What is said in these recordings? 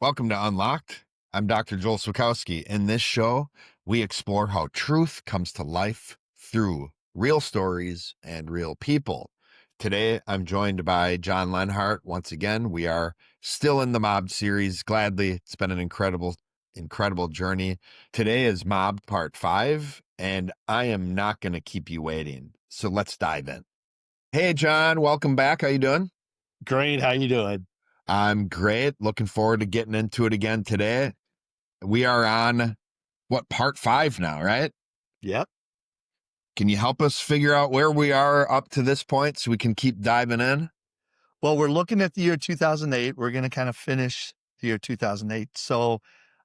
Welcome to Unlocked. I'm Dr. Joel Swakowski. In this show, we explore how truth comes to life through real stories and real people. Today, I'm joined by John Lenhart. Once again, we are still in the Mob series. Gladly, it's been an incredible journey. Today is Mob Part 5, and I am not going to keep you waiting. So let's dive in. Hey, John, welcome back. How you doing? Great. How you doing? I'm great. Looking forward to getting into it again today. We are on part 5 now, right? Yep. Can you help us figure out where we are up to this point so we can keep diving in? Well, we're looking at the year 2008. We're going to kind of finish the year 2008. So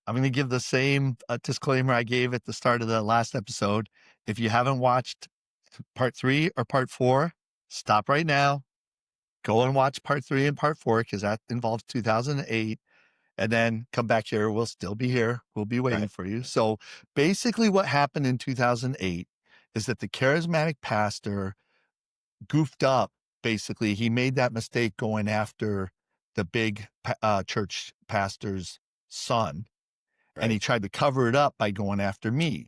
I'm going to give the same disclaimer I gave at the start of the last episode. If you haven't watched part 3 or part 4, stop right now. Go and watch part 3 and part 4 because that involves 2008. And then come back here. We'll still be here. We'll be waiting Right. for you. So basically, what happened in 2008 is that the charismatic pastor goofed up. Basically, he made that mistake going after the big church pastor's son, and he Right. tried to cover it up by going after me.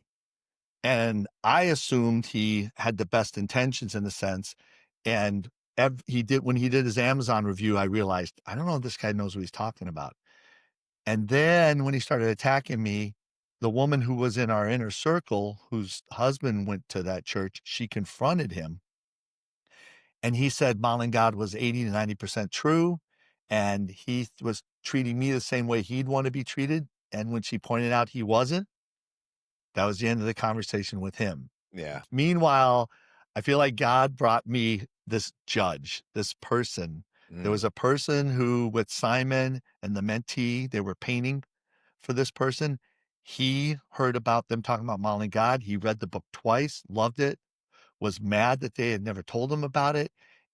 And I assumed he had the best intentions in a sense. And he did when he did his Amazon review. I realized I don't know if this guy knows what he's talking about. And then when he started attacking me, the woman who was in our inner circle, whose husband went to that church, she confronted him. And he said Mullen God was 80 to 90% true. And he was treating me the same way he'd want to be treated. And when she pointed out he wasn't, that was the end of the conversation with him. Yeah. Meanwhile, I feel like God brought me this judge, this person. There was a person who, with Simon and the mentee, they were painting for this person. He heard about them talking about Mullen God. He read the book twice, loved it, was mad that they had never told him about it,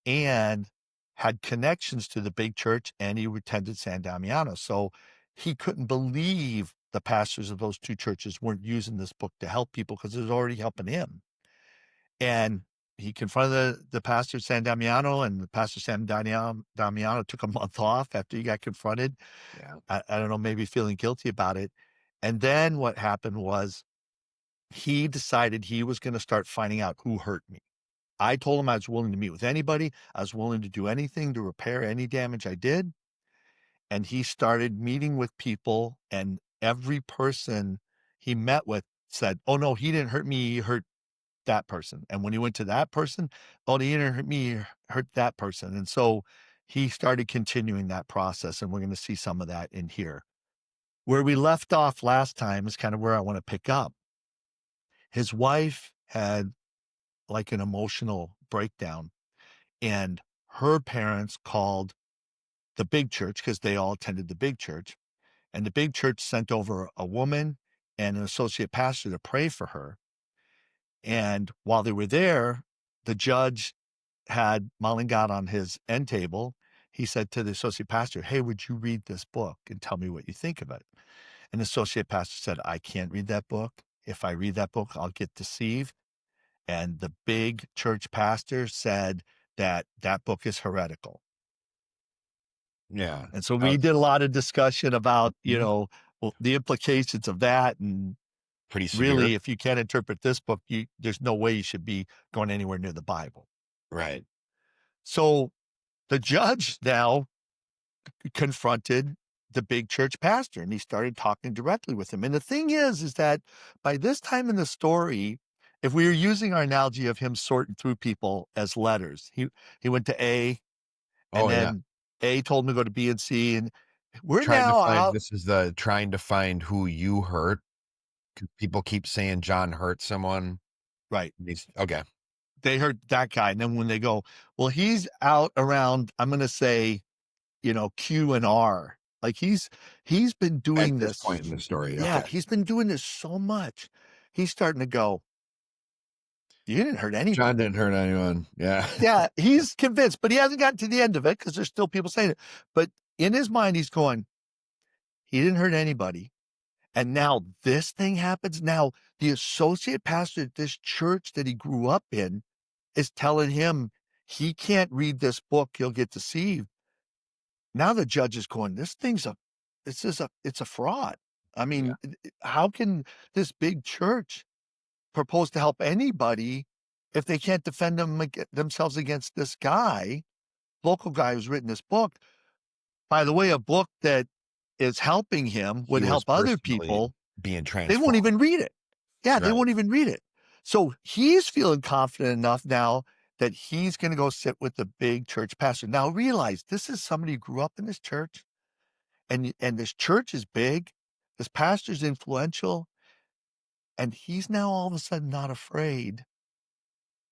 and had connections to the big church, and he attended San Damiano. So he couldn't believe the pastors of those two churches weren't using this book to help people because it was already helping him. And he confronted the pastor of San Damiano, and the pastor San Damiano took a month off after he got confronted. Yeah. I don't know, maybe feeling guilty about it. And then what happened was he decided he was going to start finding out who hurt me. I told him I was willing to meet with anybody. I was willing to do anything to repair any damage I did. And he started meeting with people, and every person he met with said, "Oh, no, he didn't hurt me. He hurt that person." And when he went to that person, "Oh, he didn't hurt me. He hurt that person." And so he started continuing that process. And we're going to see some of that in here. Where we left off last time is kind of where I want to pick up. His wife had like an emotional breakdown, and her parents called the big church because they all attended the big church. And the big church sent over a woman and an associate pastor to pray for her. And while they were there, the judge had Mullen God on his end table. He said to the associate pastor, "Hey, would you read this book and tell me what you think of it?" And the associate pastor said, "I can't read that book. If I read that book, I'll get deceived." And the big church pastor said that that book is heretical. Yeah. And so we That's did a lot of discussion about, Mhm. well, the implications of that. And Pretty severe. really, if you can't interpret this book, there's no way you should be going anywhere near the Bible. Right. So the judge now confronted the big church pastor, and he started talking directly with him. And the thing is that by this time in the story, if we were using our analogy of him sorting through people as letters, he went to A, and Oh, yeah. then A told him to go to B and C, and we're Trying to now find out. this is the trying to find who you hurt. 'Cause people keep saying John hurt someone. Right. Okay. They heard that guy. And then when they go, well, he's out around, I'm going to say, Q and R. Like he's been At doing this this. point in the story. Yeah, Okay. he's been doing this so much. He's starting to go, you didn't hurt John anybody. didn't hurt anyone. Yeah. Yeah, he's convinced, but he hasn't gotten to the end of it because there's still people saying it. But in his mind, he's going, he didn't hurt anybody. And now this thing happens. Now the associate pastor at this church that he grew up in is telling him he can't read this book. He'll get deceived. Now the judge is going, this thing's it's a fraud. I Yeah. mean, how can this big church propose to help anybody if they can't defend themselves against this guy, local guy who's written this book? By the way, a book that is helping him He would was help other personally people. being They won't transformed. even read it. Yeah, they Right. won't even read it. So he's feeling confident enough now that he's going to go sit with the big church pastor. Now realize this is somebody who grew up in this church, and this church is big. This pastor's influential, and he's now all of a sudden not afraid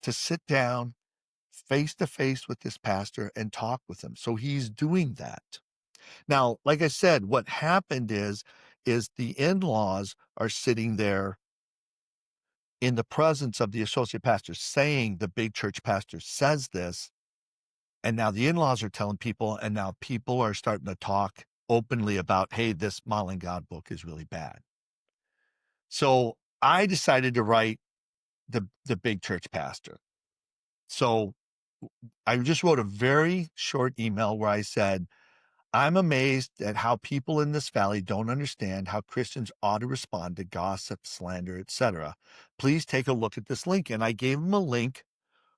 to sit down face to face with this pastor and talk with him. So he's doing that. Now, like I said, what happened is the in-laws are sitting there in the presence of the associate pastor saying the big church pastor says this. And now the in-laws are telling people, and now people are starting to talk openly about, hey, this Modeling God book is really bad. So I decided to write the big church pastor. So I just wrote a very short email where I said, I'm amazed at how people in this valley don't understand how Christians ought to respond to gossip, slander, etc. Please take a look at this link. And I gave them a link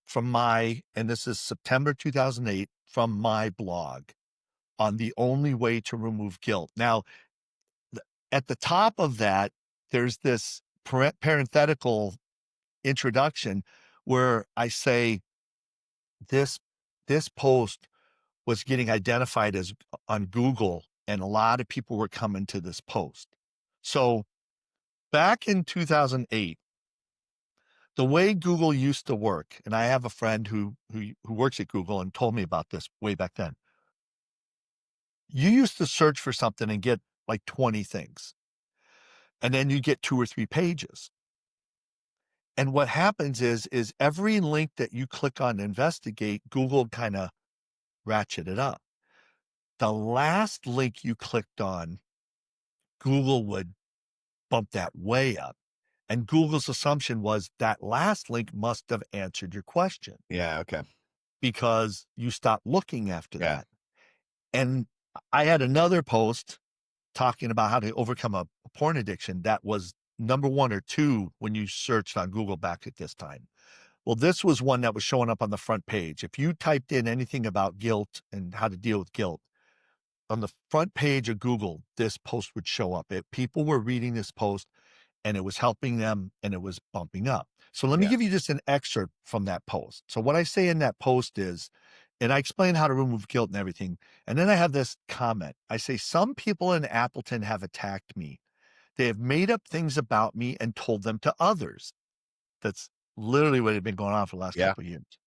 from and this is September 2008, from my blog on the only way to remove guilt. Now, at the top of that, there's this parenthetical introduction where I say this this post was getting identified as on Google, and a lot of people were coming to this post. So back in 2008, the way Google used to work, and I have a friend who works at Google and told me about this way back then. You used to search for something and get like 20 things, and then you get 2 or 3 pages. And what happens is every link that you click on to investigate, Google kind of ratchet it up. The last link you clicked on, Google would bump that way up. And Google's assumption was that last link must have answered your question Yeah. Okay. because you stopped looking after Yeah. that. And I had another post talking about how to overcome a porn addiction that was number 1 or 2 when you searched on Google back at this time. Well, this was one that was showing up on the front page. If you typed in anything about guilt and how to deal with guilt, on the front page of Google, this post would show up. People were reading this post, and it was helping them, and it was bumping up. So let me Yeah. give you just an excerpt from that post. So what I say in that post is, and I explain how to remove guilt and everything. And then I have this comment. I say, some people in Appleton have attacked me. They have made up things about me and told them to others. That's literally what had been going on for the last Yeah. couple of years.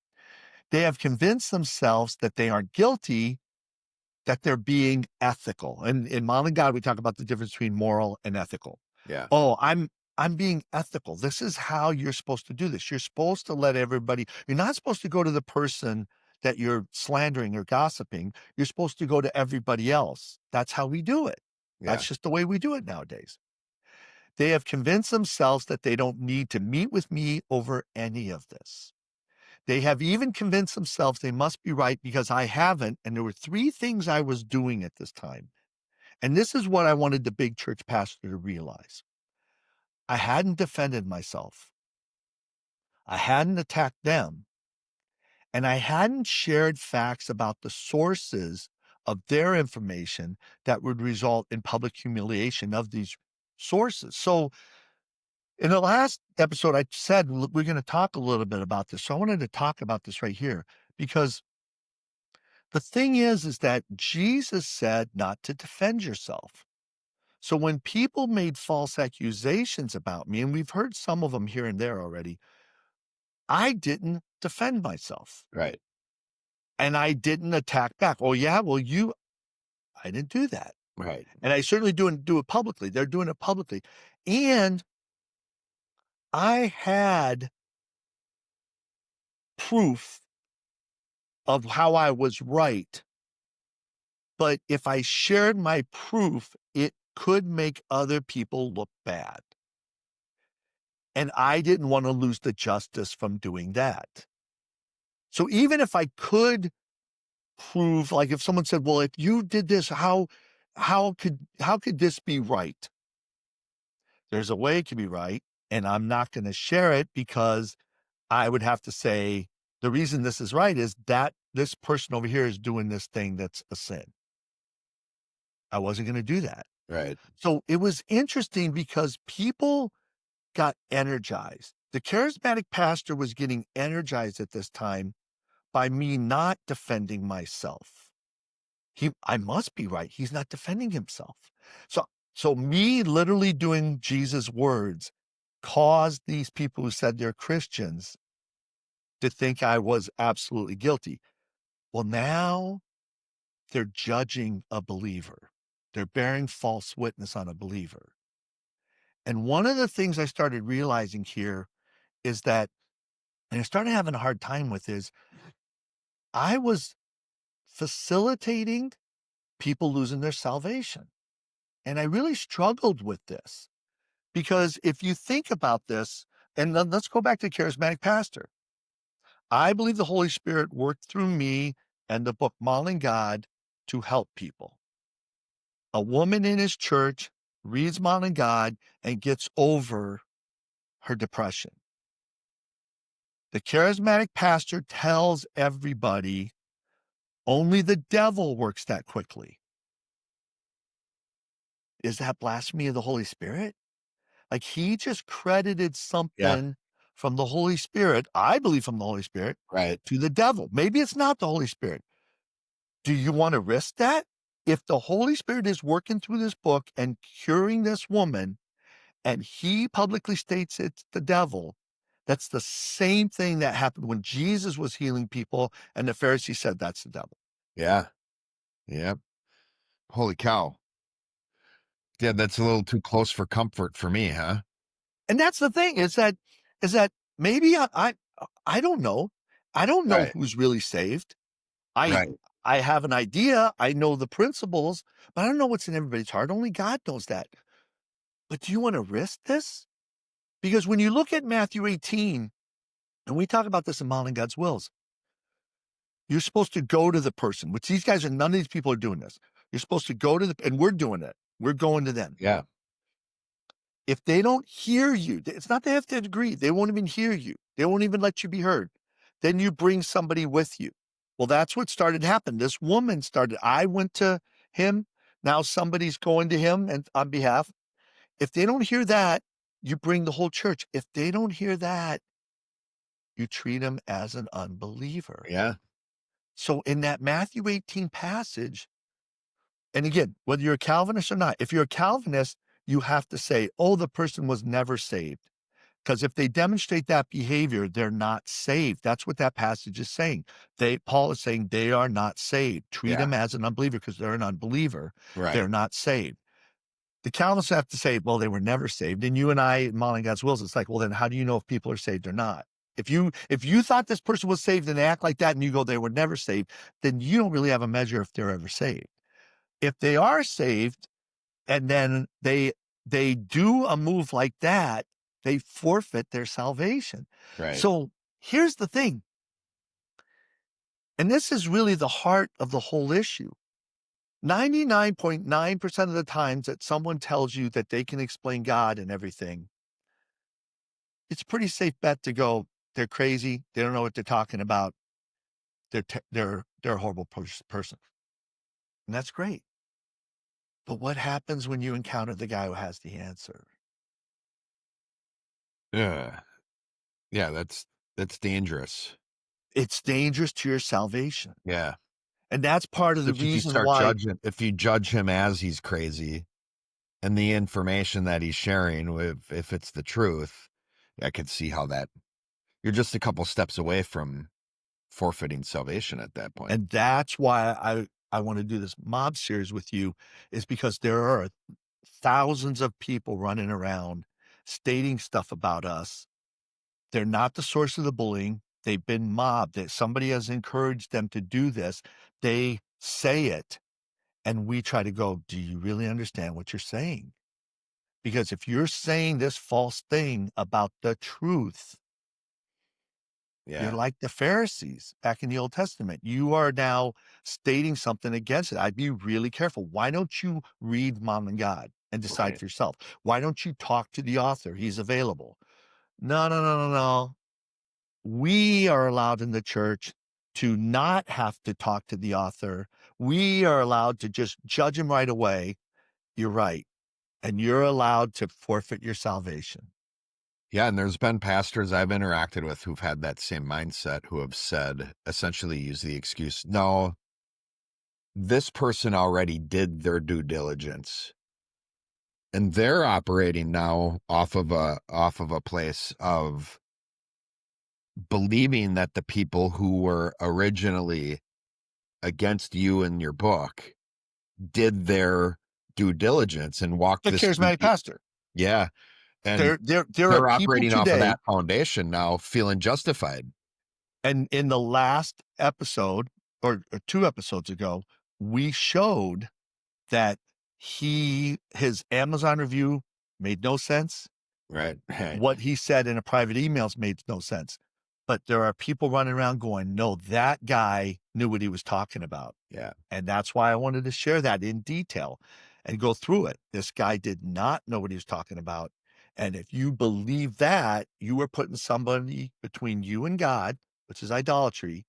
They have convinced themselves that they aren't guilty, that they're being ethical. And in Modeling God, we talk about the difference between moral and ethical. Yeah. Oh, I'm being ethical. This is how you're supposed to do this. You're supposed to let everybody, you're not supposed to go to the person that you're slandering or gossiping. You're supposed to go to everybody else. That's how we do it. Yeah. That's just the way we do it nowadays. They have convinced themselves that they don't need to meet with me over any of this. They have even convinced themselves they must be right because I haven't. And there were 3 things I was doing at this time. And this is what I wanted the big church pastor to realize. I hadn't defended myself. I hadn't attacked them. And I hadn't shared facts about the sources of their information that would result in public humiliation of these sources. So in the last episode, I said we're going to talk a little bit about this. So I wanted to talk about this right here because the thing is that Jesus said not to defend yourself. So when people made false accusations about me, and we've heard some of them here and there already, I didn't defend myself Right. and I didn't attack back. Oh, yeah, well, I didn't do that. Right. And I certainly didn't do it publicly. They're doing it publicly. And I had proof of how I was right. But if I shared my proof, it could make other people look bad. And I didn't want to lose the justice from doing that. So even if I could prove, like if someone said, well, if you did this, how how could this be right? There's a way it can be right, and I'm not gonna share it because I would have to say, the reason this is right is that this person over here is doing this thing that's a sin. I wasn't gonna do that. Right. So it was interesting because people got energized. The charismatic pastor was getting energized at this time by me not defending myself. I must be right. He's not defending himself. So so me literally doing Jesus' words caused these people who said they're Christians to think I was absolutely guilty. Well, now they're judging a believer. They're bearing false witness on a believer. And one of the things I started realizing here is that, and I started having a hard time with, is I was facilitating people losing their salvation. And I really struggled with this because if you think about this, and then let's go back to charismatic pastor. I believe the Holy Spirit worked through me and the book Modeling God to help people. A woman in his church reads Modeling God and gets over her depression. The charismatic pastor tells everybody only the devil works that quickly. Is that blasphemy of the Holy Spirit? Like, he just credited Yeah. something from the Holy Spirit, I believe from the Holy Spirit, Right. to the devil. Maybe it's not the Holy Spirit. Do you wanna risk that? If the Holy Spirit is working through this book and curing this woman, and he publicly states it's the devil, that's the same thing that happened when Jesus was healing people, and the Pharisees said, "That's the devil." Yeah. Yep. Holy cow. Yeah, that's a little too close for comfort for me, huh? And that's the thing, is that maybe I don't know. I don't know Right. who's really saved. I Right. I have an idea, I know the principles, but I don't know what's in everybody's heart, only God knows that. But do you wanna risk this? Because when you look at Matthew 18, and we talk about this in Modeling God's Wills, you're supposed to go to the person, which these guys are none of these people are doing this. You're supposed to go to the, and we're doing it. We're going to them. Yeah. If they don't hear you, it's not they have to agree. They won't even hear you. They won't even let you be heard. Then you bring somebody with you. Well, that's what started to happen. This woman started, I went to him. Now somebody's going to him and on behalf. If they don't hear that, you bring the whole church. If they don't hear that, you treat them as an unbeliever. Yeah. So in that Matthew 18 passage, and again, whether you're a Calvinist or not, if you're a Calvinist, you have to say, oh, the person was never saved. Because if they demonstrate that behavior, they're not saved. That's what that passage is saying. Paul is saying they are not saved. Treat Yeah. them as an unbeliever because they're an unbeliever. Right. They're not saved. The Calvinists have to say, well, they were never saved. And you and I, modeling God's wills, it's like, well, then how do you know if people are saved or not? If you thought this person was saved and they act like that and you go, they were never saved, then you don't really have a measure if they're ever saved. If they are saved and then they do a move like that, they forfeit their salvation. Right. So here's the thing, and this is really the heart of the whole issue. 99.9% of the times that someone tells you that they can explain God and everything, it's a pretty safe bet to go, they're crazy, they don't know what they're talking about, they're a horrible person. And that's great. But what happens when you encounter the guy who has the answer? Yeah. Yeah, that's dangerous. It's dangerous to your salvation. Yeah. And that's part of the Especially reason why. if you judge him as he's crazy and the information that he's sharing with, if it's the truth, I could see how that you're just a couple steps away from forfeiting salvation at that point. And that's why I want to do this mob series with you, is because there are thousands of people running around stating stuff about us. They're not the source of the bullying. They've been mobbed. That somebody has encouraged them to do this. They say it, and we try to go, do you really understand what you're saying? Because if you're saying this false thing about the truth, You're Yeah. like the Pharisees back in the Old Testament. You are now stating something against it. I'd be really careful. Why don't you read Mom and God and decide Right. for yourself? Why don't you talk to the author? He's available. No, no, no, no, no. We are allowed in the church to not have to talk to the author. We are allowed to just judge him right away. You're right. And you're allowed to forfeit your salvation. Yeah, and there's been pastors I've interacted with who've had that same mindset who have said, essentially use the excuse, no, this person already did their due diligence. And they're operating now off of a place of believing that the people who were originally against you and your book did their due diligence and walked The this through. charismatic pastor. Yeah. And There are they're people operating off of today, that foundation now, feeling justified. and in the last episode or 2 episodes ago, we showed that his Amazon review made no sense. Right. Right. What he said in a private emails made no sense. But there are people running around going, "No, that guy knew what he was talking about." Yeah. And that's why I wanted to share that in detail and go through it. This guy did not know what he was talking about. And if you believe that, you are putting somebody between you and God, which is idolatry.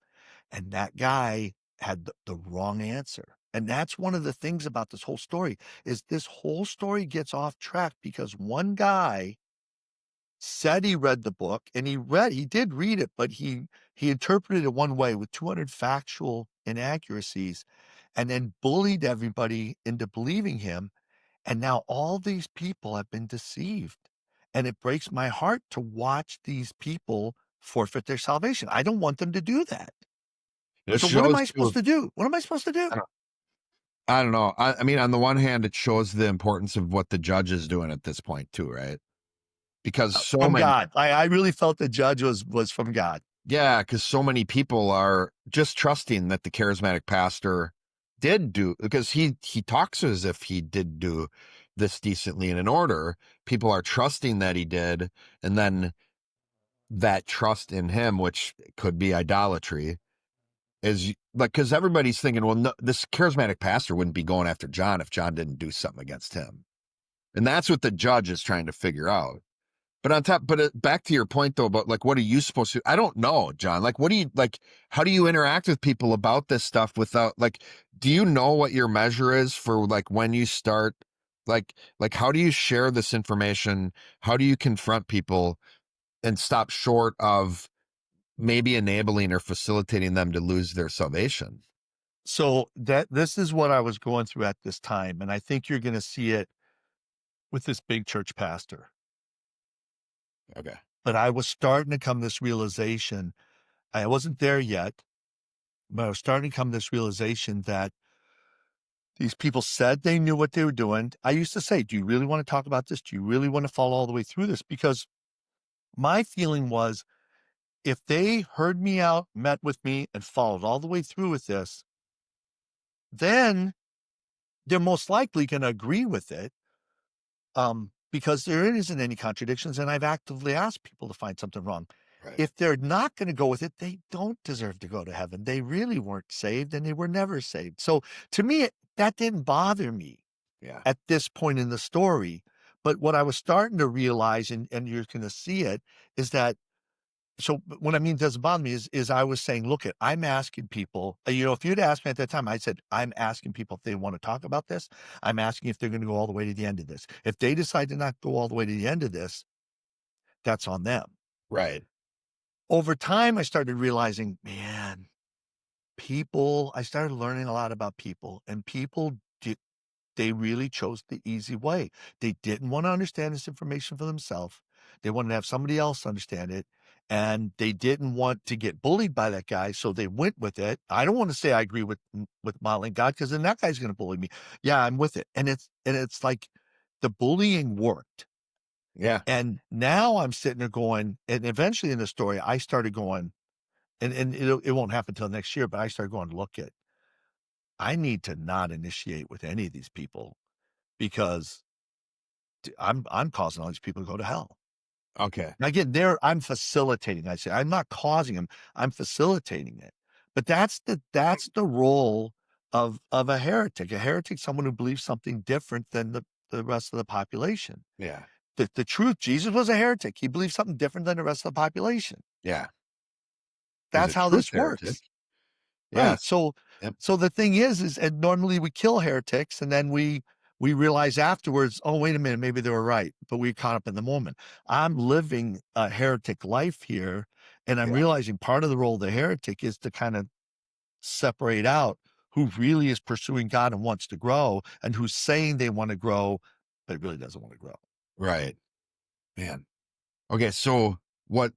And that guy had the wrong answer. And that's one of the things about this whole story is this whole story gets off track because one guy said he read the book and he did read it, but he interpreted it one way with 200 factual inaccuracies and then bullied everybody into believing him. And now all these people have been deceived. And it breaks my heart to watch these people forfeit their salvation. I don't want them to do that. It So what am shows I too. supposed to do? What am I supposed to do? I don't know. I mean, on the one hand, it shows the importance of what the judge is doing at this point too, right? Because so From many, God. I really felt the judge was from God. yeah, because so many people are just trusting that the charismatic pastor did do, because he talks as if he did do this decently and in order. People are trusting that he did, and then that trust in him, which could be idolatry, is like, because everybody's thinking, well, no, this charismatic pastor wouldn't be going after John if John didn't do something against him. And that's what the judge is trying to figure out. But on top, but back to your point though, about like, what are you supposed to, I don't know, John, like, what do you, like, how do you interact with people about this stuff without, like, do you know what your measure is for like when you start, like, how do you share this information? How do you confront people and stop short of maybe enabling or facilitating them to lose their salvation? So this is what I was going through at this time. And I think you're going to see it with this big church pastor. Okay. But I was starting to come to this realization. I wasn't there yet, but I was starting to come to this realization that these people said they knew what they were doing. I used to say, do you really want to talk about this? Do you really want to follow all the way through this? Because my feeling was if they heard me out, met with me, and followed all the way through with this, then they're most likely going to agree with it, because there isn't any contradictions. And I've actively asked people to find something wrong. Right. If they're not going to go with it, they don't deserve to go to heaven. They really weren't saved and they were never saved. So to me, that didn't bother me Yeah. at this point in the story. But what I was starting to realize, and you're going to see it, is that so what I mean doesn't bother me is I was saying, look, I'm asking people, if you'd asked me at that time, I said, I'm asking people if they want to talk about this. I'm asking if they're going to go all the way to the end of this. If they decide to not go all the way to the end of this, that's on them. Right. Over time, I started realizing, man, I started learning a lot about people, and people they really chose the easy way. They didn't want to understand this information for themselves. They wanted to have somebody else understand it. And they didn't want to get bullied by that guy. So they went with it. I don't want to say I agree with modeling God, because then that guy's going to bully me. Yeah, I'm with it. And it's like the bullying worked. Yeah. And now I'm sitting there going, and eventually in the story, I started going, and it won't happen until next year, but I started going, look at, I need to not initiate with any of these people because I'm causing all these people to go to hell. Okay. Now, again, there I'm facilitating. I say I'm not causing them. I'm facilitating it. But that's the role of a heretic. A heretic, someone who believes something different than the rest of the population. Yeah. The truth, Jesus was a heretic. He believed something different than the rest of the population. Yeah. He's That's a how truth this heretic. works. Right. Yes. So Yep. so the thing is and normally we kill heretics and then we realize afterwards, oh, wait a minute, maybe they were right, but we caught up in the moment. I'm living a heretic life here, and I'm Yeah. realizing part of the role of the heretic is to kind of separate out who really is pursuing God and wants to grow and who's saying they want to grow, but really doesn't want to grow. Right. Man. Okay. So what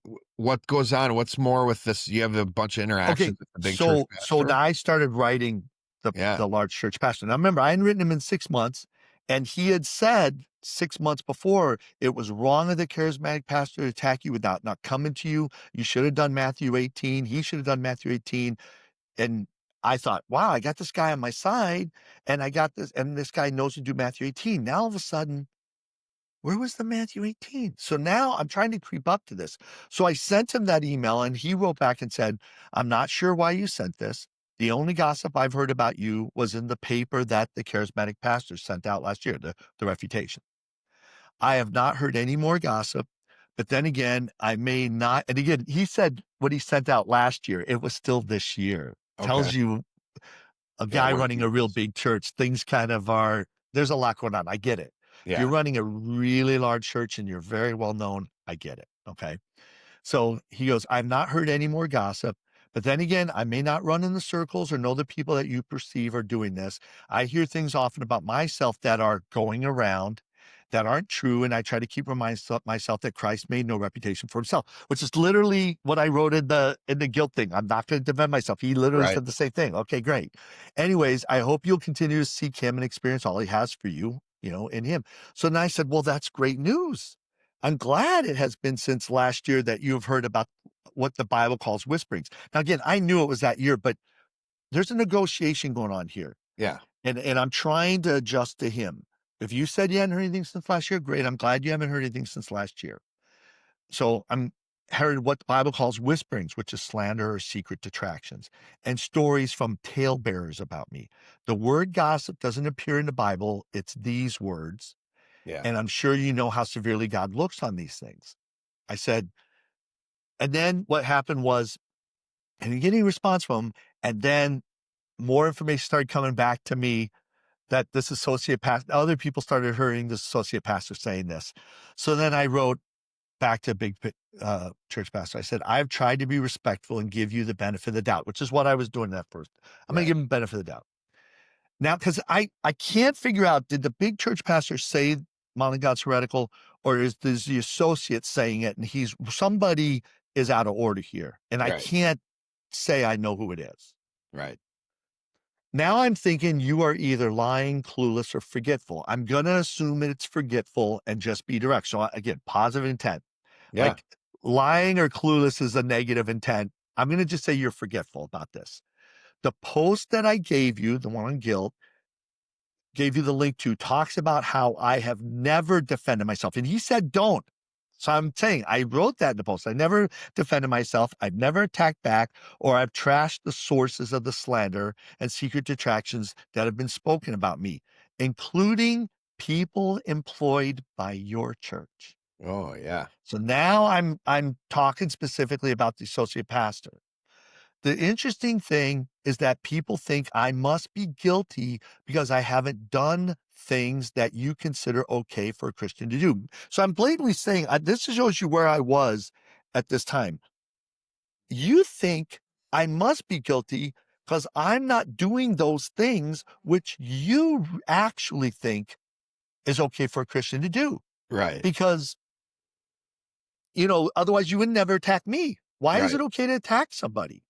goes on? What's more with this? You have a bunch of Okay, interactions with the big church so pastor. now I started writing Yeah. the large church pastor. Now remember, I hadn't written him in 6 months, and he had said 6 months before, "It was wrong of the charismatic pastor to attack you without not coming to you. You should have done Matthew 18. He should have done Matthew 18." And I thought, "Wow, I got this guy on my side, and I got this and this guy knows to do Matthew 18." Now all of a sudden, where was the Matthew 18? So now I'm trying to creep up to this. So I sent him that email and he wrote back and said, "I'm not sure why you sent this. The only gossip I've heard about you was in the paper that the charismatic pastor sent out last year, the refutation. I have not heard any more gossip. But then again, I may not." And again, he said what he sent out last year, it was still this year. Okay. Tells you a Yeah. guy What running he a real knows. big church, things kind of are there's a lot going on. I get it. If you're Yeah. running a really large church and you're very well known, I get it. Okay. So he goes, "I've not heard any more gossip. But then again, I may not run in the circles or know the people that you perceive are doing this. I hear things often about myself that are going around that aren't true. And I try to keep reminding myself that Christ made no reputation for himself," which is literally what I wrote in the guilt thing. I'm not going to defend myself. He literally Right. said the same thing. Okay, great. Anyways, I hope you'll continue to seek him and experience all he has for you, in him. So then I said, "Well, that's great news. I'm glad it has been since last year that you have heard about what the Bible calls whisperings." Now, again, I knew it was that year, but there's a negotiation going on here. Yeah. And I'm trying to adjust to him. If you said you hadn't heard anything since last year, great. I'm glad you haven't heard anything since last year. So I'm heard what the Bible calls whisperings, which is slander or secret detractions, and stories from talebearers about me. The word gossip doesn't appear in the Bible. It's these words. Yeah. And I'm sure you know how severely God looks on these things. I said, and then what happened was, and getting a response from him, and then more information started coming back to me that this associate pastor, other people started hearing this associate pastor saying this. So then I wrote back to church pastor. I said, "I've tried to be respectful and give you the benefit of the doubt," which is what I was doing at first. I'm going to Right. give him benefit of the doubt. Now, because I can't figure out, did the big church pastor say Molly God's heretical, or is the associate saying it? And somebody is out of order here. And I Right. can't say I know who it is. Right. Now I'm thinking you are either lying, clueless, or forgetful. I'm going to assume it's forgetful and just be direct. So again, positive intent. Yeah. Like lying or clueless is a negative intent. I'm going to just say you're forgetful about this. The post that I gave you, the one on guilt, gave you the link to, talks about how I have never defended myself. And he said, don't. So I'm saying I wrote that in the post. I never defended myself. I've never attacked back, or I've trashed the sources of the slander and secret detractions that have been spoken about me, including people employed by your church. Oh, yeah. So now I'm talking specifically about the associate pastor. The interesting thing is that people think I must be guilty because I haven't done things that you consider okay for a Christian to do. So I'm blatantly saying, this shows you where I was at this time. You think I must be guilty because I'm not doing those things which you actually think is okay for a Christian to do. Right. Because, otherwise you would never attack me. Why is it Right. okay to attack somebody?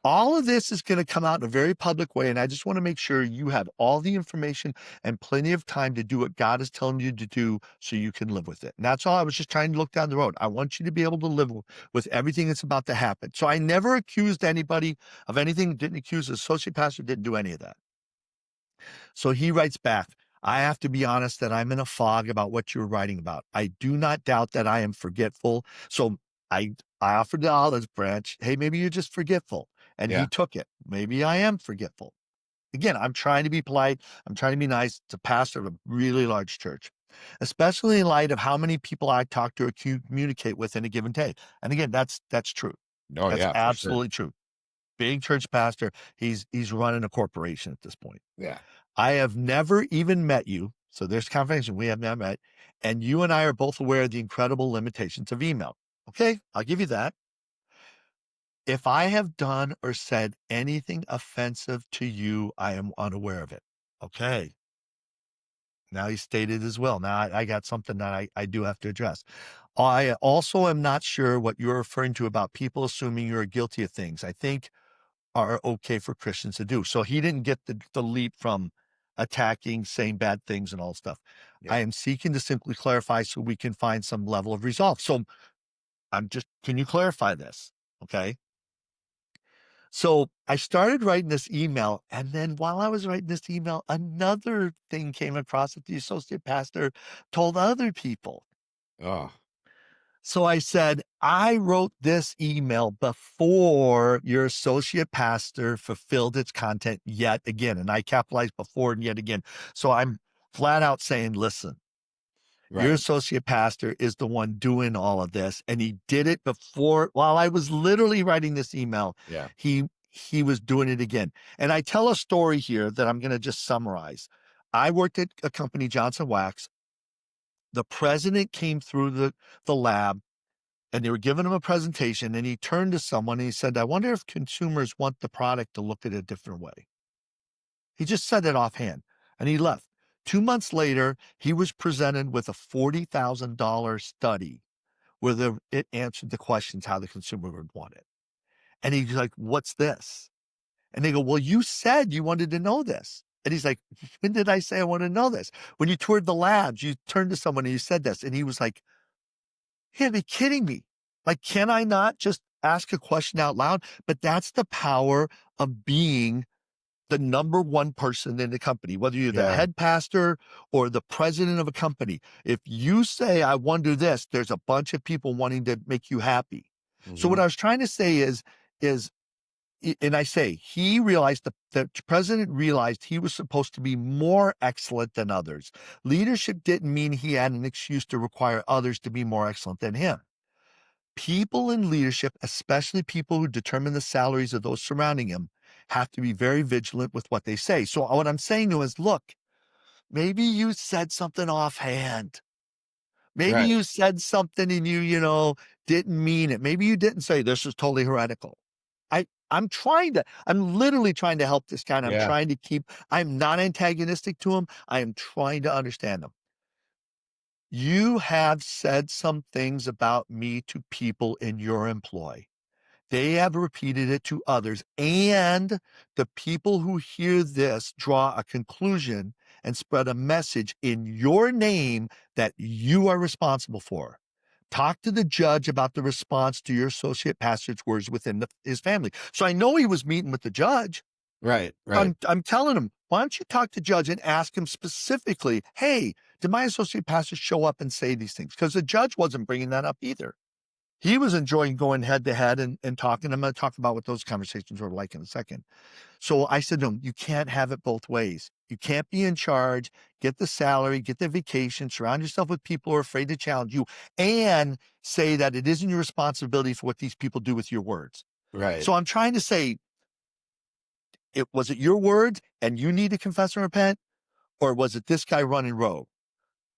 All of this is going to come out in a very public way. And I just want to make sure you have all the information and plenty of time to do what God is telling you to do so you can live with it. And that's all. I was just trying to look down the road. I want you to be able to live with everything that's about to happen. So I never accused anybody of anything, didn't accuse the associate pastor, didn't do any of that. So he writes back, I have to be honest that I'm in a fog about what you're writing about. I do not doubt that I am forgetful. So I offered the olive branch. Hey, maybe you're just forgetful. And he Yeah. took it. Maybe I am forgetful. Again, I'm trying to be polite. I'm trying to be nice. It's a pastor of a really large church, especially in light of how many people I talk to or communicate with in a given day. And again, that's true. Oh, That's yeah, for sure. absolutely true. Big church pastor. He's running a corporation at this point. Yeah. I have never even met you. So there's confirmation we have never met. And you and I are both aware of the incredible limitations of email. Okay, I'll give you that. If I have done or said anything offensive to you, I am unaware of it. Okay. Now he stated as well. Now I got something that I do have to address. I also am not sure what you're referring to about people assuming you're guilty of things I think are okay for Christians to do. So he didn't get the leap from attacking, saying bad things and all stuff. I Yeah. am seeking to simply clarify so we can find some level of resolve. So can you clarify this? Okay. So I started writing this email, and then while I was writing this email, another thing came across that the associate pastor told other people. Oh, So I said, I wrote this email before your associate pastor fulfilled its content yet again. And I capitalized before and yet again. So I'm flat out saying, listen, your right. associate pastor is the one doing all of this. And he did it before while I was literally writing this email. Yeah. He was doing it again. And I tell a story here that I'm going to just summarize. I worked at a company, Johnson Wax. The president came through the lab and they were giving him a presentation and he turned to someone and he said, I wonder if consumers want the product to look at a different way. He just said it offhand and he left. 2 months later, he was presented with a $40,000 study where it answered the questions how the consumer would want it. And he's like, what's this? And they go, well, you said you wanted to know this. And he's like, when did I say I want to know this? When you toured the labs, you turned to someone and you said this. And he was like, you gotta be kidding me. Like, can I not just ask a question out loud? But that's the power of being the number one person in the company, whether you're the Yeah. head pastor or the president of a company. If you say, I want to do this, there's a bunch of people wanting to make you happy. So what Mhm. I was trying to say is, and I say, he realized the president realized he was supposed to be more excellent than others. Leadership didn't mean he had an excuse to require others to be more excellent than him. People in leadership, especially people who determine the salaries of those surrounding him, have to be very vigilant with what they say. So what I'm saying to him is, look, maybe you said something offhand. Maybe Right. you said something and didn't mean it. Maybe you didn't say this is totally heretical. I'm literally trying to help this guy. And Yeah. I'm not antagonistic to him. I am trying to understand him. You have said some things about me to people in your employ. They have repeated it to others, and the people who hear this draw a conclusion and spread a message in your name that you are responsible for. Talk to the judge about the response to your associate pastor's words within his family. So I know he was meeting with the judge. Right. Right. I'm telling him, why don't you talk to the judge and ask him specifically, hey, did my associate pastor show up and say these things? Because the judge wasn't bringing that up either. He was enjoying going head to head and talking. I'm going to talk about what those conversations were like in a second. So I said to him, you can't have it both ways. You can't be in charge, get the salary, get the vacation, surround yourself with people who are afraid to challenge you, and say that it isn't your responsibility for what these people do with your words. Right. So I'm trying to say, was it your words and you need to confess and repent? Or was it this guy running rogue?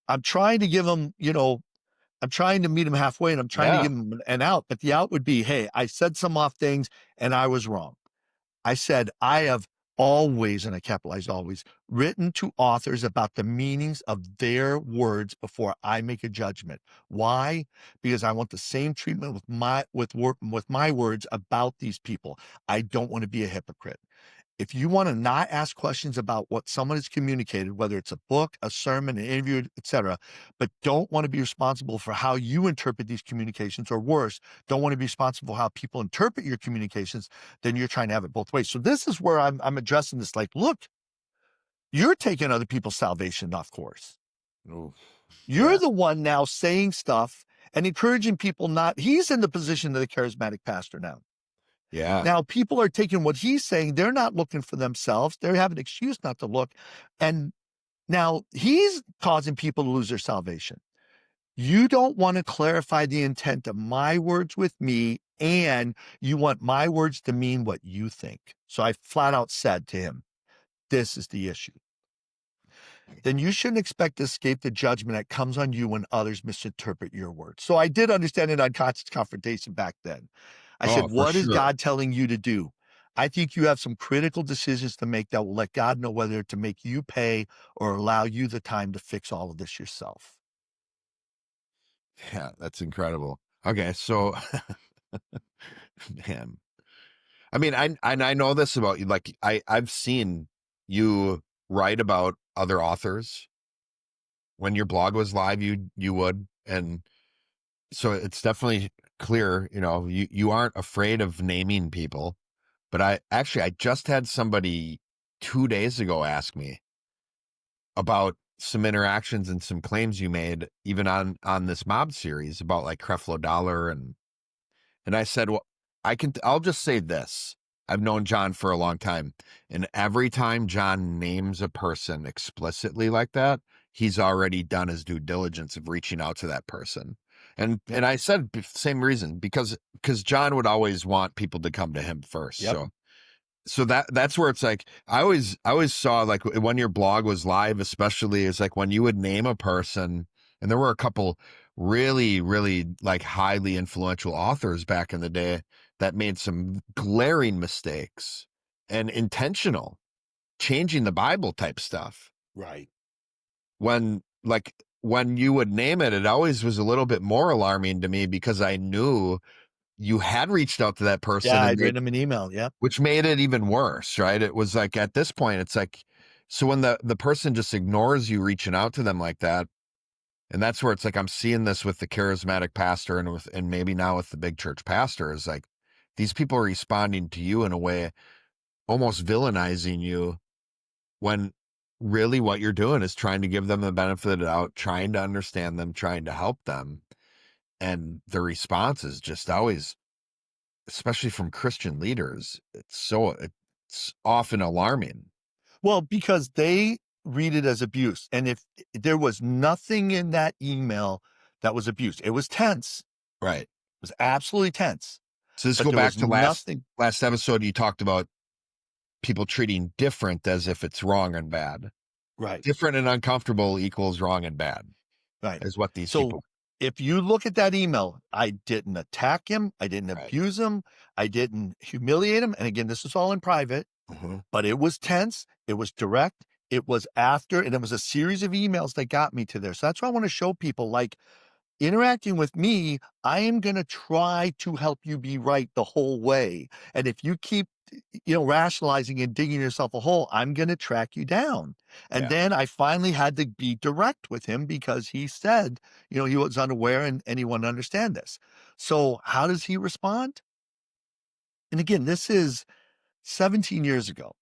I'm trying to give him, I'm trying to meet him halfway and I'm trying to Yeah. give him an out, but the out would be, hey, I said some off things and I was wrong. I said, I have always, and I capitalized always, written to authors about the meanings of their words before I make a judgment. Why? Because I want the same treatment with my words about these people. I don't want to be a hypocrite. If you want to not ask questions about what someone has communicated, whether it's a book, a sermon, an interview, etc., but don't want to be responsible for how you interpret these communications, or worse, don't want to be responsible for how people interpret your communications, then you're trying to have it both ways. So this is where I'm addressing this. Like, look, You're taking other people's salvation off course. Ooh, You're yeah. the one now saying stuff and encouraging people not. He's in the position of the charismatic pastor now. Yeah. Now, people are taking what he's saying. They're not looking for themselves. They have an excuse not to look. And now he's causing people to lose their salvation. You don't want to clarify the intent of my words with me, and you want my words to mean what you think. So I flat out said to him, this is the issue. Then you shouldn't expect to escape the judgment that comes on you when others misinterpret your words. So I did understand an unconscious confrontation back then. I Oh, said, for what is sure. God telling you to do? I think you have some critical decisions to make that will let God know whether to make you pay or allow you the time to fix all of this yourself. Yeah, that's incredible. Okay, so man, I mean, I know this about you. Like, I've seen you write about other authors when your blog was live. You would, and so it's definitely clear. You aren't afraid of naming people. But I just had somebody 2 days ago ask me about some interactions and some claims you made, even on this mob series about like Creflo Dollar and I said, well, I'll just say this. I've known John for a long time. And every time John names a person explicitly like that, he's already done his due diligence of reaching out to that person. And Yep. I said same reason, because John would always want people to come to him first. Yep. So that's where it's like I always saw, like, when your blog was live, especially, is like when you would name a person, and there were a couple really, really, like, highly influential authors back in the day that made some glaring mistakes and intentional changing the Bible type stuff. Right. When you would name it, it always was a little bit more alarming to me, because I knew you had reached out to that person, Yeah, and I'd written him an email. Yep. which made it even worse, right? It was like, at this point, it's like, so when the person just ignores you reaching out to them like that, and that's where it's like, I'm seeing this with the charismatic pastor, and maybe now with the big church pastor, is like, these people are responding to you in a way, almost villainizing you, when really what you're doing is trying to give them the benefit of the doubt, trying to understand them, trying to help them. And the response is just always, especially from Christian leaders, it's often alarming. Well, because they read it as abuse. And if there was nothing in that email that was abuse, it was tense. Right. It was absolutely tense, So let's but go there back was to last nothing. last episode. You talked about people treating different as if it's wrong and bad. Right. Different and uncomfortable equals wrong and bad, Right. is what these So people. if you look at that email, I didn't attack him. I didn't Right. abuse him. I didn't humiliate him. And again, this is all in private, Mhm. but it was tense. It was direct. It was after, and it was a series of emails that got me to there. So that's why I want to show people, like, interacting with me, I am going to try to help you be right the whole way. And if you keep, rationalizing and digging yourself a hole, I'm going to track you down. And Yeah. then I finally had to be direct with him because he said, he was unaware and he wanted to understand this. So how does he respond? And again, this is 17 years ago.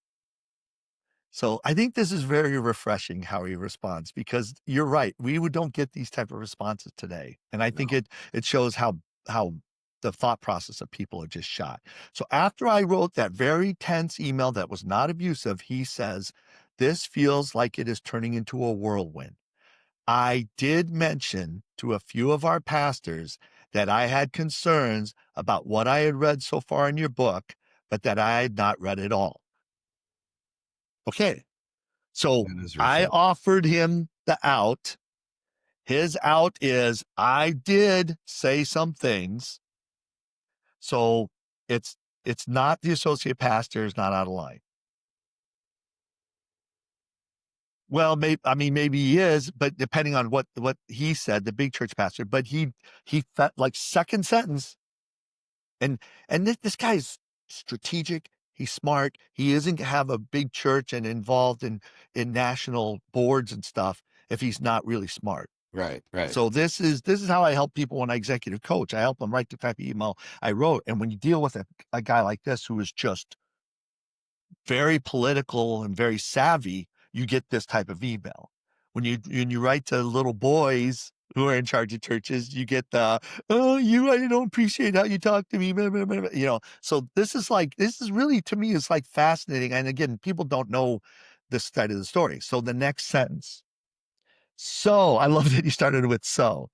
So I think this is very refreshing how he responds, because you're right. Don't get these type of responses today. And I think No. it shows how the thought process of people are just shot. So after I wrote that very tense email that was not abusive, he says, this feels like it is turning into a whirlwind. I did mention to a few of our pastors that I had concerns about what I had read so far in your book, but that I had not read it all. Okay. So That is I refreshing. offered him the out. His out is, I did say some things. So it's it's not the associate pastor is not out of line. Well, maybe he is, but depending on what he said, the big church pastor, but he felt like second sentence. And this guy's strategic. He's smart. He isn't gonna have a big church and involved in national boards and stuff if he's not really smart. Right. Right. So this is how I help people when I executive coach. I help them write the type of email I wrote. And when you deal with a guy like this who is just very political and very savvy, you get this type of email. When you write to little boys who are in charge of churches, you get the, "Oh, I don't appreciate how you talk to me," blah, blah, blah, blah, So this is really, to me, is like fascinating. And again, people don't know this side of the story. So the next sentence. So I love that you started with so.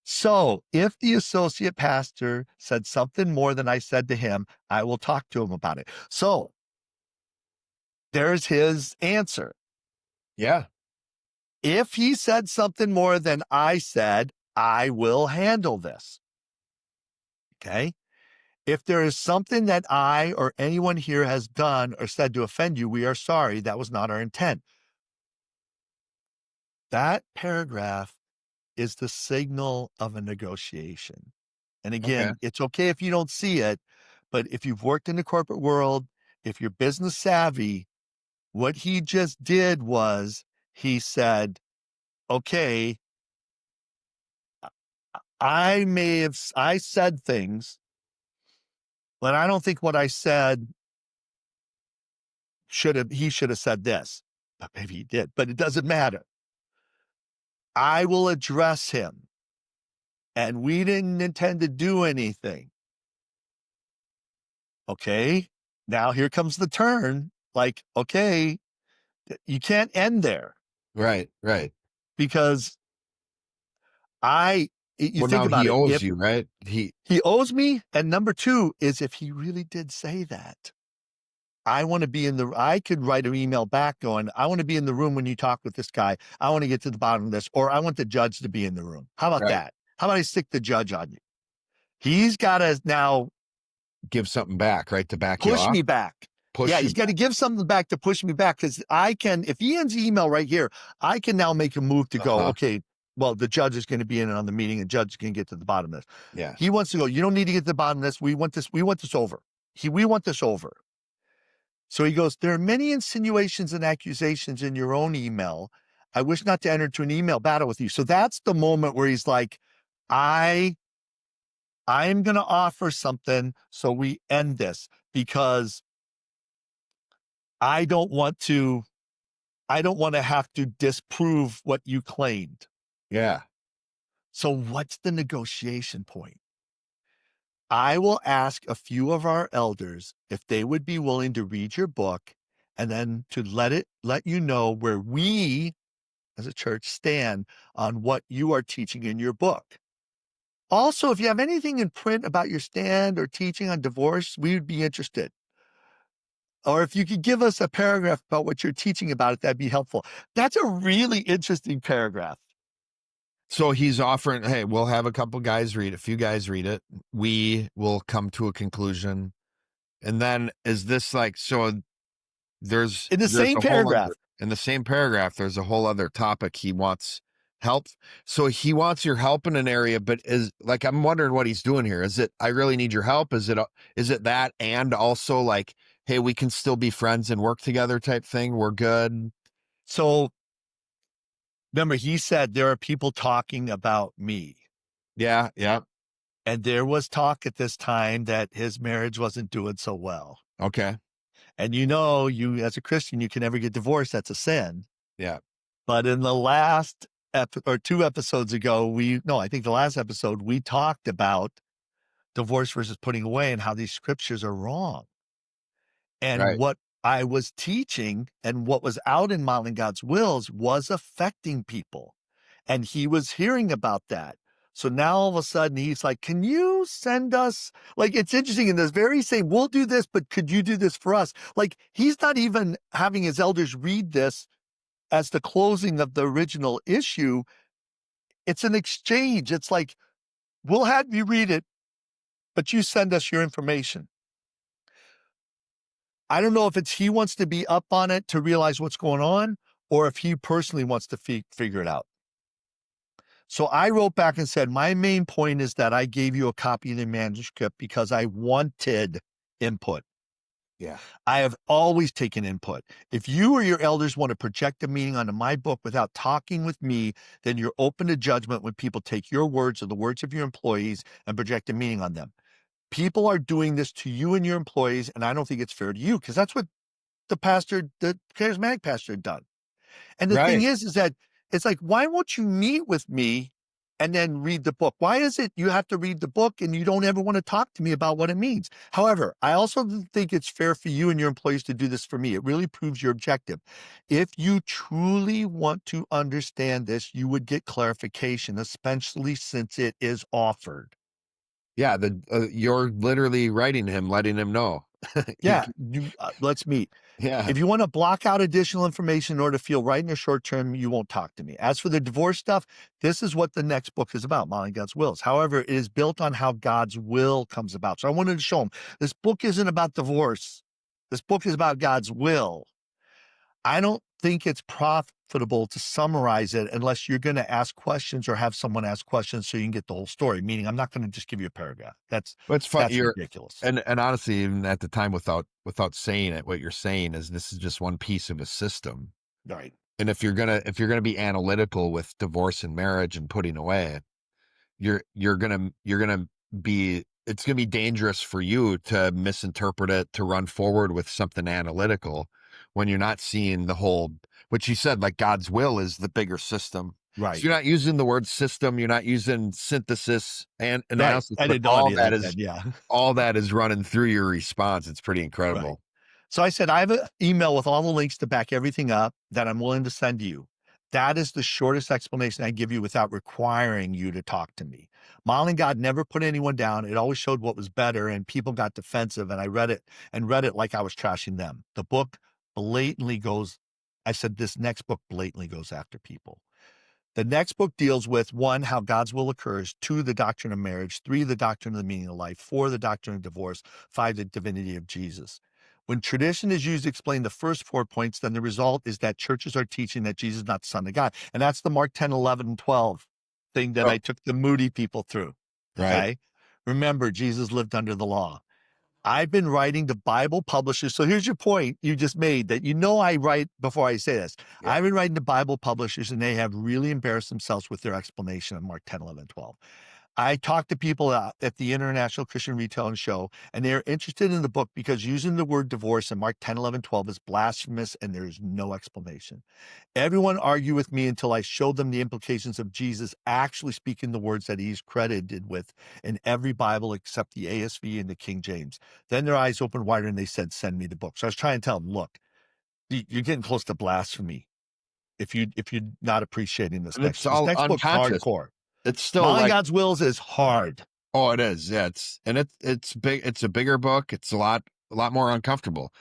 So if the associate pastor said something more than I said to him, I will talk to him about it. So there's his answer. Yeah. If he said something more than I said, I will handle this. Okay. If there is something that I or anyone here has done or said to offend you, we are sorry. That was not our intent. That paragraph is the signal of a negotiation. And Okay. again, it's okay if you don't see it, but if you've worked in the corporate world, if you're business savvy, what he just did was he said, okay, I said things, but I don't think what I said he should have said this, but maybe he did, but it doesn't matter. I will address him. And we didn't intend to do anything. Okay. Now here comes the turn. Like, okay, you can't end there Right. Right. because you Well, think now about he it. owes If you, right? he owes me, and number two is if he really did say that, I could write an email back going, I want to be in the room when you talk with this guy. I want to get to the bottom of this, or I want the judge to be in the room. How about Right. that? How about I stick the judge on you? He's got to now Give something back, right? To back you push off, me back. Yeah, push you he's got to back. give something back to push me back because if he ends the email right here, I can now make a move to go, Uh-huh. okay, well, the judge is going to be in on the meeting and judge can get to the bottom of this. Yeah. He wants to go, you don't need to get to the bottom of this. We want this over. We want this over. So he goes, there are many insinuations and accusations in your own email. I wish not to enter into an email battle with you. So that's the moment where he's like, I'm going to offer something so we end this because I don't want to have to disprove what you claimed. Yeah. So what's the negotiation point? I will ask a few of our elders if they would be willing to read your book and then to let you know where we as a church stand on what you are teaching in your book. Also, if you have anything in print about your stand or teaching on divorce, we would be interested. Or if you could give us a paragraph about what you're teaching about it, that'd be helpful. That's a really interesting paragraph. So he's offering, hey, we'll have a few guys read it. We will come to a conclusion. And then is this like, so In the there's same a whole paragraph. other, in the same paragraph, there's a whole other topic he wants help. So he wants your help in an area, but is like, I'm wondering what he's doing here. Is it, I really need your help? Is it that? And also like, hey, we can still be friends and work together type thing. We're good. So remember, he said there are people talking about me. Yeah. Yeah. And there was talk at this time that his marriage wasn't doing so well. Okay. And you as a Christian, you can never get divorced. That's a sin. Yeah. But in the last or 2 episodes ago, I think the last episode, we talked about divorce versus putting away and how these scriptures are wrong. And Right. what I was teaching and what was out in Modeling God's Wills was affecting people. And he was hearing about that. So now all of a sudden he's like, can you send us, like, it's interesting in this very same, we'll do this, but could you do this for us? Like, he's not even having his elders read this as the closing of the original issue. It's an exchange. It's like, we'll have you read it, but you send us your information. I don't know if it's he wants to be up on it to realize what's going on, or if he personally wants to figure it out. So I wrote back and said, my main point is that I gave you a copy of the manuscript because I wanted input. Yeah. I have always taken input. If you or your elders want to project a meaning onto my book without talking with me, then you're open to judgment when people take your words or the words of your employees and project a meaning on them. People are doing this to you and your employees, and I don't think it's fair to you because that's what the charismatic pastor had done. And the thing Right. is that it's like, why won't you meet with me and then read the book? Why is it you have to read the book and you don't ever want to talk to me about what it means? However, I also think it's fair for you and your employees to do this for me. It really proves your objective. If you truly want to understand this, you would get clarification, especially since it is offered. Yeah, you're literally writing him, letting him know. You Yeah, c let's meet. Yeah. If you want to block out additional information in order to feel right in the short term, you won't talk to me. As for the divorce stuff, this is what the next book is about, Modeling God's Wills. However, it is built on how God's will comes about. So I wanted to show them this book isn't about divorce. This book is about God's will. I don't think it's profitable to summarize it unless you're going to ask questions or have someone ask questions so you can get the whole story. Meaning, I'm not going to just give you a paragraph. But it's fun That's you're ridiculous. and honestly, even at the time without saying it, what you're saying is this is just one piece of a system. Right. And if you're gonna be analytical with divorce and marriage and putting away, you're gonna be it's gonna be dangerous for you to misinterpret it, to run forward with something analytical when you're not seeing the whole, what you said, like God's will is the bigger system. So Right. you're not using the word system, you're not using synthesis and Right. analysis, I but didn't know any of that then. Yeah. all that is running through your response. It's pretty Right. incredible. So I said, I have an email with all the links to back everything up that I'm willing to send you. That is the shortest explanation I give you without requiring you to talk to me. Modeling God never put anyone down. It always showed what was better, and people got defensive. And I read it like I was trashing them. The book blatantly goes, I said, this next book blatantly goes after people. The next book deals with one, how God's will occurs, two, the doctrine of marriage, three, the doctrine of the meaning of life, four, the doctrine of divorce, five, the divinity of Jesus. When tradition is used to explain the first 4 points, then the result is that churches are teaching that Jesus is not the Son of God. And that's the Mark 10, 11, and 12 thing that Oh, I took the Moody people through. right. Okay. Remember, Jesus lived under the law. I've been writing to Bible publishers. So here's your point you just made that I write before I say this. Yeah. I've been writing to Bible publishers and they have really embarrassed themselves with their explanation of Mark 10, 11, 12. I talk to people at the International Christian Retail and Show, and they're interested in the book because using the word divorce in Mark 10, 11, 12 is blasphemous and there's no explanation. Everyone argued with me until I showed them the implications of Jesus actually speaking the words that he's credited with in every Bible except the ASV and the King James. Then their eyes opened wider and they said, send me the book. So I was trying to tell them, look, you're getting close to blasphemy if you're not appreciating this And next it's one. This all next book's unconscious. hardcore. It's still Modeling like, God's Wills is hard. oh, it is. Yeah, it's big. It's a bigger book. It's a lot more uncomfortable.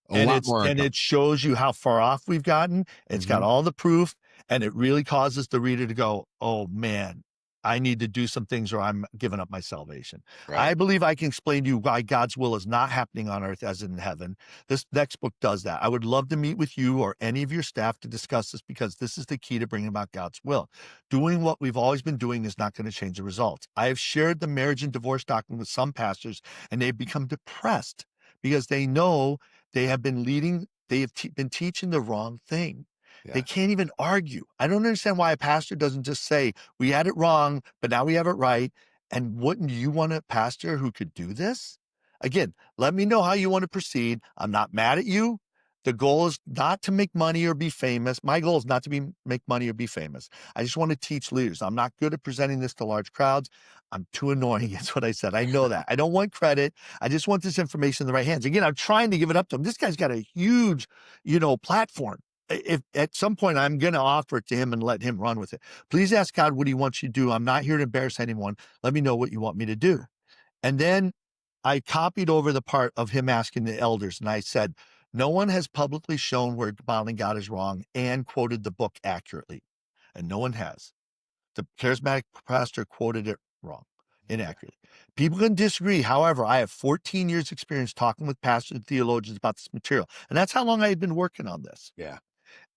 A And lot it's more and uncomfortable. it shows you how far off we've gotten. It's got Hmm. all the proof, and it really causes the reader to go, "Oh man, I need to do some things or I'm giving up my salvation." Right. I believe I can explain to you why God's will is not happening on earth as in heaven. This next book does that. I would love to meet with you or any of your staff to discuss this because this is the key to bringing about God's will. Doing what we've always been doing is not going to change the results. I have shared the marriage and divorce doctrine with some pastors, and they've become depressed because they know they have been leading, they have been teaching the wrong thing. They Yeah. can't even argue. I don't understand why a pastor doesn't just say, we had it wrong, but now we have it right. And wouldn't you want a pastor who could do this? Again, let me know how you want to proceed. I'm not mad at you. The goal is not to make money or be famous. My goal is not to make money or be famous. I just want to teach leaders. I'm not good at presenting this to large crowds. I'm too annoying. That's what I said. I know that. I don't want credit. I just want this information in the right hands. Again, I'm trying to give it up to him. This guy's got a huge, platform. If at some point I'm going to offer it to him and let him run with it, please ask God what he wants you to do. I'm not here to embarrass anyone. Let me know what you want me to do. And then I copied over the part of him asking the elders, and I said, no one has publicly shown where modeling God is wrong and quoted the book accurately. And no one has. The charismatic pastor quoted it wrong, Yeah. inaccurately. People can disagree. However, I have 14 years experience talking with pastors and theologians about this material. And that's how long I had been working on this. Yeah.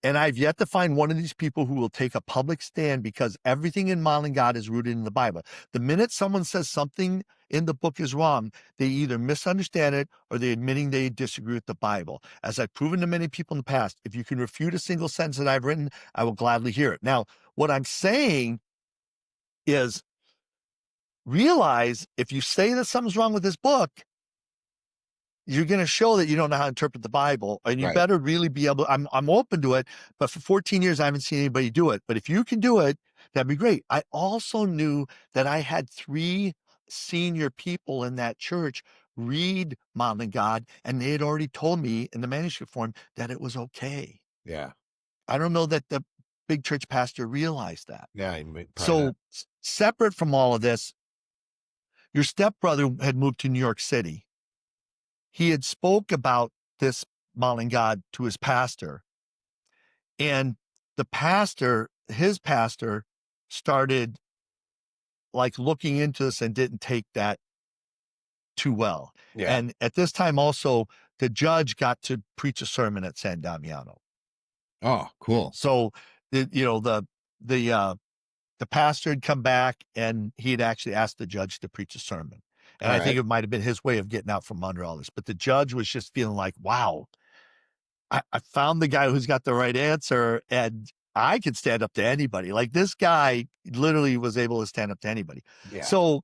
And I've yet to find one of these people who will take a public stand because everything in modeling God is rooted in the Bible. The minute someone says something in the book is wrong, they either misunderstand it or they're admitting they disagree with the Bible. As I've proven to many people in the past, if you can refute a single sentence that I've written, I will gladly hear it. Now, what I'm saying is realize if you say that something's wrong with this book, you're going to show that you don't know how to interpret the Bible, and you Right. better really be able. I'm open to it, but for 14 years I haven't seen anybody do it. But if you can do it, that'd be great. I also knew that I had 3 senior people in that church read Modeling God, and they had already told me in the manuscript form that it was okay. Yeah. I don't know that the big church pastor realized that. Yeah. Probably not. So separate from all of this, your stepbrother had moved to New York City. He had spoke about this modeling God to his pastor, and his pastor started like looking into this and didn't take that too well. Yeah. And at this time also, the judge got to preach a sermon at San Damiano. Oh, cool. So the the pastor had come back and he had actually asked the judge to preach a sermon. And All I right. think it might have been his way of getting out from under all this. But the judge was just feeling like, wow, I found the guy who's got the right answer, and I could stand up to anybody. Like this guy literally was able to stand up to anybody. Yeah. So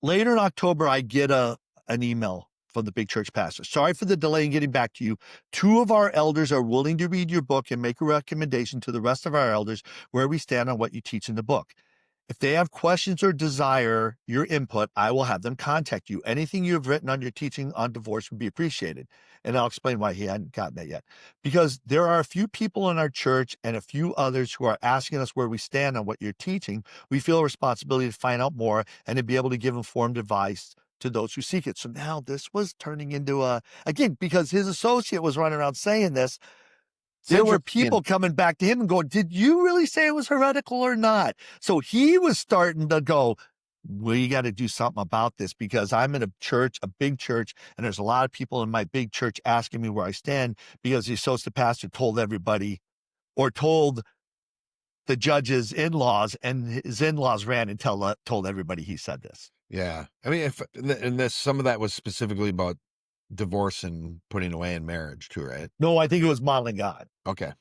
later in October, I get an email from the big church pastor. Sorry for the delay in getting back to you. 2 of our elders are willing to read your book and make a recommendation to the rest of our elders where we stand on what you teach in the book. If they have questions or desire your input, I will have them contact you. Anything you have written on your teaching on divorce would be appreciated. And I'll explain why he hadn't gotten that yet. Because there are a few people in our church and a few others who are asking us where we stand on what you're teaching. We feel a responsibility to find out more and to be able to give informed advice to those who seek it. So now this was turning into again, because his associate was running around saying this, there were Central people coming back to him and going, did you really say it was heretical or not? So he was starting to go, we got to do something about this because I'm in a church, a big church, and there's a lot of people in my big church asking me where I stand because the associate pastor told everybody or told the judge's in-laws, and his in-laws ran and told everybody he said this. Yeah. I mean, and this, some of that was specifically about divorce and putting away in marriage too, right? No, I think it was modeling God. Okay.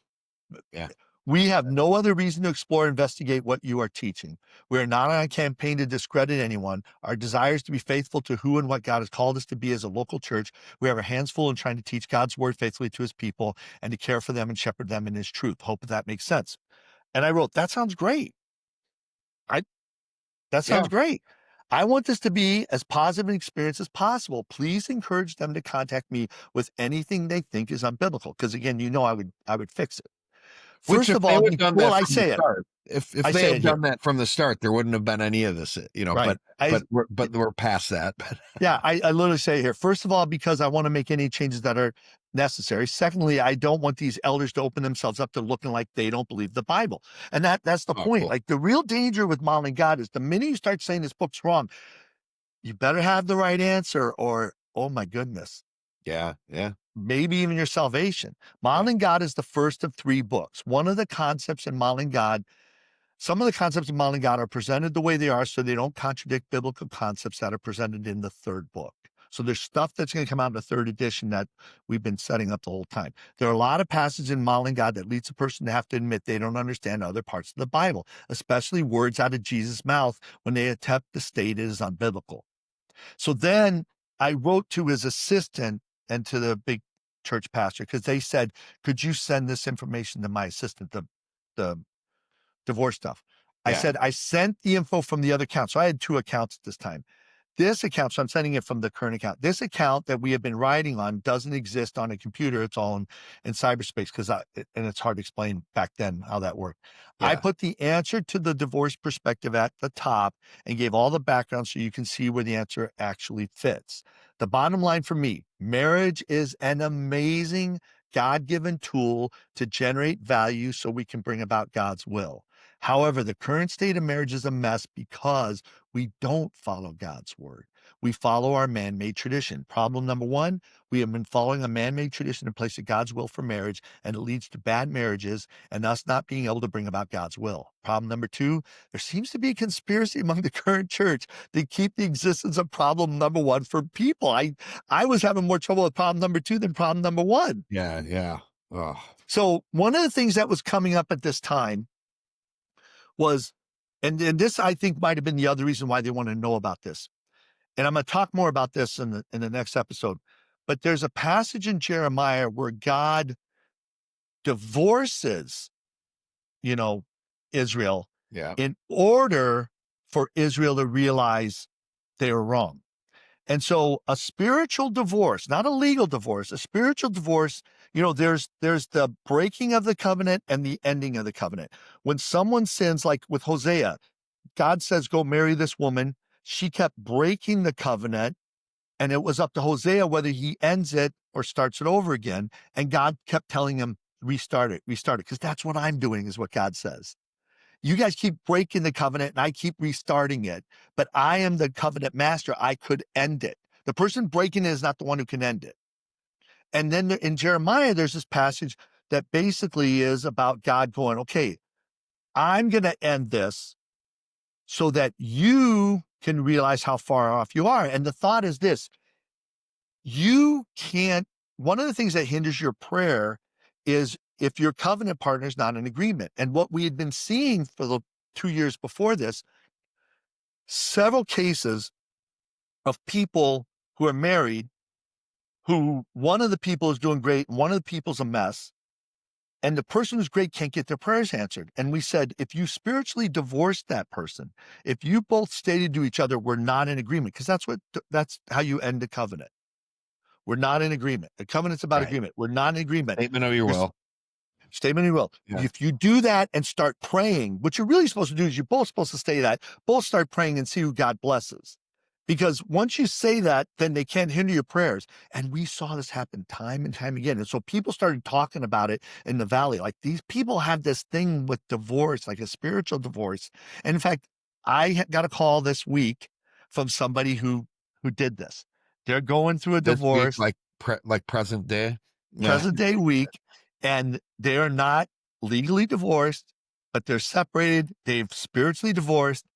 Yeah. We have no other reason to explore or investigate what you are teaching. We are not on a campaign to discredit anyone. Our desire is to be faithful to who and what God has called us to be as a local church. We have our hands full in trying to teach God's word faithfully to his people and to care for them and shepherd them in his truth. Hope that makes sense. And I wrote, that sounds great. That Yeah. sounds great. I want this to be as positive an experience as possible. Please encourage them to contact me with anything they think is unbiblical. Because again, I would fix it. Which First if of they all, would have done well, that I from the say it. start, if I they say had it here. done that from the start, there wouldn't have been any of this, Right. but we're past that. Yeah, I literally say it here. First of all, because I want to make any changes that are necessary. Secondly, I don't want these elders to open themselves up to looking like they don't believe the Bible. And that's the Oh, point. cool. Like the real danger with modeling God is the minute you start saying this book's wrong, you better have the right answer or, oh my goodness, Yeah. Yeah. maybe even your salvation. Yeah. Modeling God is the first of 3 books. One of the concepts in modeling God, some of the concepts in modeling God are presented the way they are so they don't contradict biblical concepts that are presented in the 3rd book. So there's stuff that's going to come out in the 3rd edition that we've been setting up the whole time. There are a lot of passages in modeling God that leads a person to have to admit they don't understand other parts of the Bible, especially words out of Jesus' mouth when they attempt to state it is unbiblical. So then I wrote to his assistant and to the big church pastor because they said, could you send this information to my assistant, the divorce stuff? I Yeah. said, I sent the info from the other account. So I had 2 accounts at this time. This account, so I'm sending it from the current account. This account that we have been writing on doesn't exist on a computer. It's all in cyberspace and it's hard to explain back then how that worked. I Yeah. put the answer to the divorce perspective at the top and gave all the background so you can see where the answer actually fits. The bottom line for me, marriage is an amazing God-given tool to generate value so we can bring about God's will. However, the current state of marriage is a mess because we don't follow God's word. We follow our man-made tradition. Problem number 1, we have been following a man-made tradition in place of God's will for marriage, and it leads to bad marriages and us not being able to bring about God's will. Problem number 2, there seems to be a conspiracy among the current church to keep the existence of problem number 1 for people. I was having more trouble with problem number 2 than problem number 1. Yeah. Yeah. Oh. So one of the things that was coming up at this time was, and this I think might have been the other reason why they want to know about this. And I'm going to talk more about this in the next episode. But there's a passage in Jeremiah where God divorces, you know, Israel Yeah. in order for Israel to realize they were wrong. And so a spiritual divorce, not a legal divorce, a spiritual divorce, there's the breaking of the covenant and the ending of the covenant. When someone sins, like with Hosea, God says, go marry this woman. She kept breaking the covenant, and it was up to Hosea whether he ends it or starts it over again. And God kept telling him, restart it, because that's what I'm doing, is what God says. You guys keep breaking the covenant and I keep restarting it, but I am the covenant master. I could end it. The person breaking it is not the one who can end it. And then in Jeremiah, there's this passage that basically is about God going, okay, I'm going to end this so that you can realize how far off you are. And the thought is this: you can't, one of the things that hinders your prayer is if your covenant partner is not in agreement. And what we had been seeing for the 2 years before this, several cases of people who are married, who one of the people is doing great, and one of the people's a mess, and the person who's great can't get their prayers answered. And we said, if you spiritually divorced that person, if you both stated to each other, we're not in agreement, because that's how you end a covenant. We're not in agreement. The covenant's about Right. agreement. We're not in agreement. Statement of your You're will. Statement of your will. Yeah. If you do that and start praying, what you're really supposed to do is you're both supposed to say that, both start praying and see who God blesses. Because once you say that, then they can't hinder your prayers. And we saw this happen time and time again. And so people started talking about it in the valley. Like, these people have this thing with divorce, like a spiritual divorce. And in fact, I got a call this week from somebody who did this. They're going through a This week, divorce, like present day. Yeah. present day week, and they are not legally divorced, but they're separated. They've spiritually divorced.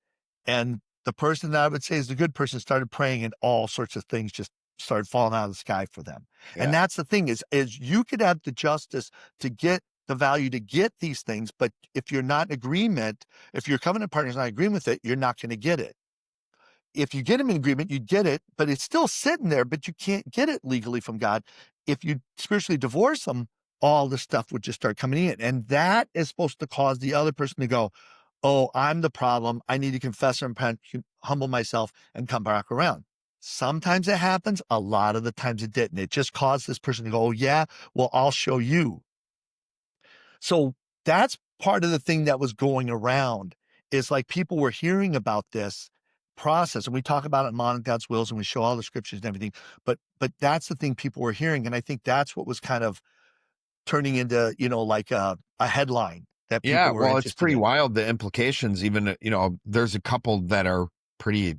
And the person that I would say is the good person started praying, and all sorts of things just started falling out of the sky for them. And Yeah. that's the thing, is you could have the justice to get the value to get these things, but if you're not in agreement, if your covenant partner's not agreeing with it, you're not going to get it. If you get them in agreement, you get it, but it's still sitting there, but you can't get it legally from God. If you spiritually divorce them, all the stuff would just start coming in. And that is supposed to cause the other person to go, oh, I'm the problem. I need to confess and repent, humble myself, and come back around. Sometimes it happens. A lot of the times it didn't. It just caused this person to go, oh, yeah, well, I'll show you. So that's part of the thing that was going around, is like people were hearing about this process, and we talk about it in Modern God's Wills, and we show all the scriptures and everything. But that's the thing people were hearing. And I think that's what was kind of turning into, like a headline that Yeah. people were Well, it's interested pretty in. wild. The implications, even, there's a couple that are pretty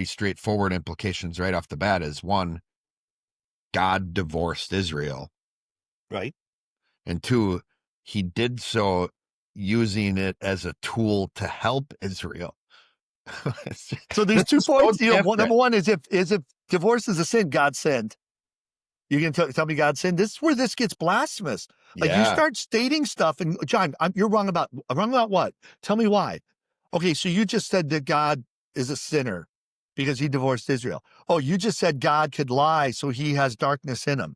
straightforward implications right off the bat. Is one, God divorced Israel. Right. And two, he did so using it as a tool to help Israel. So there's This 2 is so points. different. Number one is, if divorce is a sin, God sinned. You can tell me God sinned. This is where this gets blasphemous. Like, you Yeah. start stating stuff, and John, you're wrong about what? Tell me why. Okay, so you just said that God is a sinner because he divorced Israel. Oh, you just said God could lie, so he has darkness in him.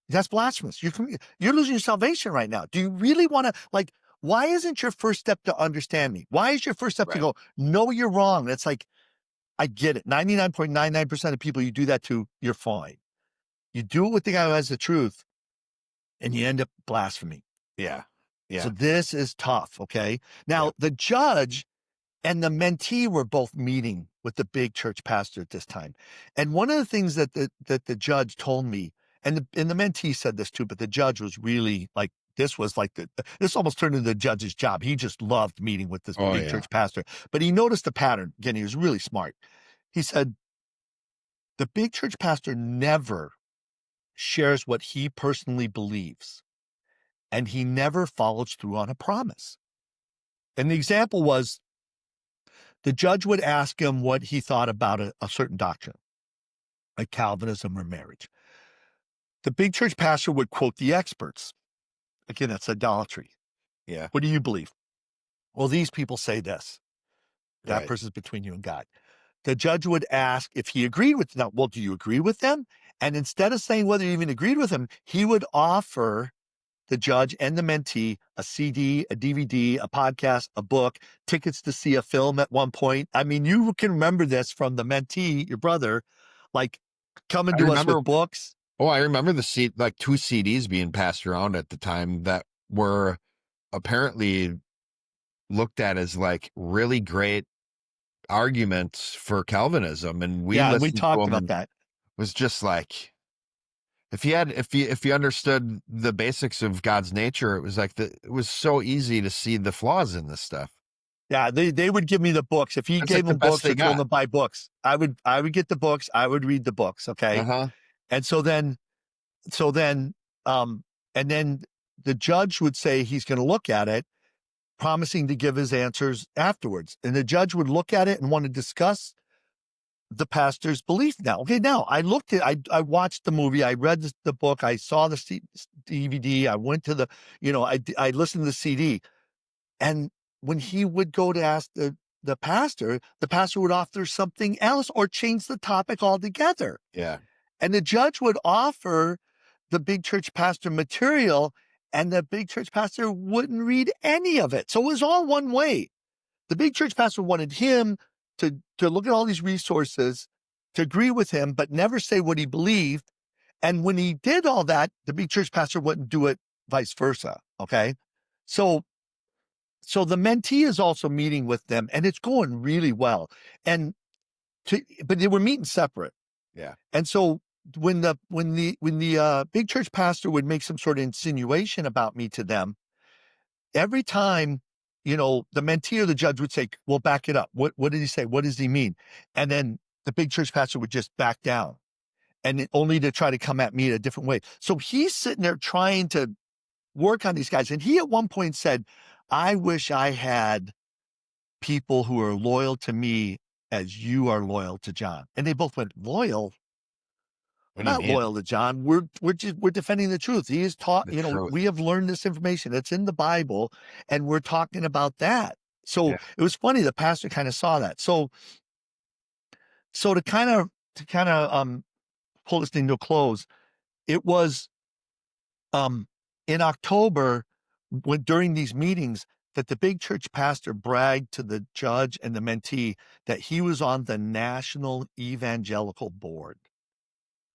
That's blasphemous. You're losing your salvation right now. Do you really want to, like? Why isn't your first step to understand me? Why is your first step to Right. go, no, you're wrong? It's like, I get it. 99.99% of people you do that to, you're fine. You do it with the guy who has the truth, and you end up blasphemy. Yeah. So Yeah. this is tough. Okay. Now, Yeah. the judge and the mentee were both meeting with the big church pastor at this time. And one of the things that the judge told me, and the mentee said this too, but the judge was really like, this almost turned into the judge's job. He just loved meeting with this Oh big yeah. church pastor, but he noticed a pattern. Again, he was really smart. He said, the big church pastor never shares what he personally believes, and he never follows through on a promise. And the example was, the judge would ask him what he thought about a certain doctrine, like Calvinism or marriage. The big church pastor would quote the experts. Again, that's idolatry. Yeah. What do you believe? Well, these people say this. That Right. person's between you and God. the judge would ask if he agreed with them. Well, do you agree with them? And instead of saying whether he even agreed with them, he would offer the judge and the mentee a CD, a DVD, a podcast, a book, tickets to see a film at one point. I mean, you can remember this from the mentee, your brother, like coming I to us remember. with books. Oh, I remember like 2 CDs being passed around at the time that were apparently looked at as like really great arguments for Calvinism, and we Yeah, and we listened to talked them about and that. was just like, if you understood the basics of God's nature, it was like it was so easy to see the flaws in this stuff. Yeah, they would give me the books. If he That's gave like the them best books they or told them got. to buy books, I would get the books. I would read the books. Okay. Uh-huh. And so then, and then the judge would say he's going to look at it, promising to give his answers afterwards. And the judge would look at it and want to discuss the pastor's belief now. Okay, now I watched the movie, I read the book, I saw the DVD, I went to I listened to the CD. And when he would go to ask the pastor would offer something else or change the topic altogether. Yeah. And the judge would offer the big church pastor material, and the big church pastor wouldn't read any of it. So it was all one way. The big church pastor wanted him to look at all these resources, to agree with him, but never say what he believed. And when he did all that, the big church pastor wouldn't do it vice versa. Okay. So the mentee is also meeting with them, and it's going really well. But they were meeting separate. Yeah. And so when the big church pastor would make some sort of insinuation about me to them, every time, the mentee or the judge would say, "Well, back it up. What did he say? What does he mean?" And then the big church pastor would just back down, and only to try to come at me in a different way. So he's sitting there trying to work on these guys. And he at one point said, "I wish I had people who are loyal to me as you are loyal to John." And they both went, "Loyal? We're What do you not mean? loyal to John. We're defending the truth. He is taught, The truth. we have learned this information. It's in the Bible, and we're talking about that." So Yeah. it was funny. The pastor kind of saw that. So to kind of pull this thing to a close, it was in October, when during these meetings, that the big church pastor bragged to the judge and the mentee that he was on the National Evangelical Board.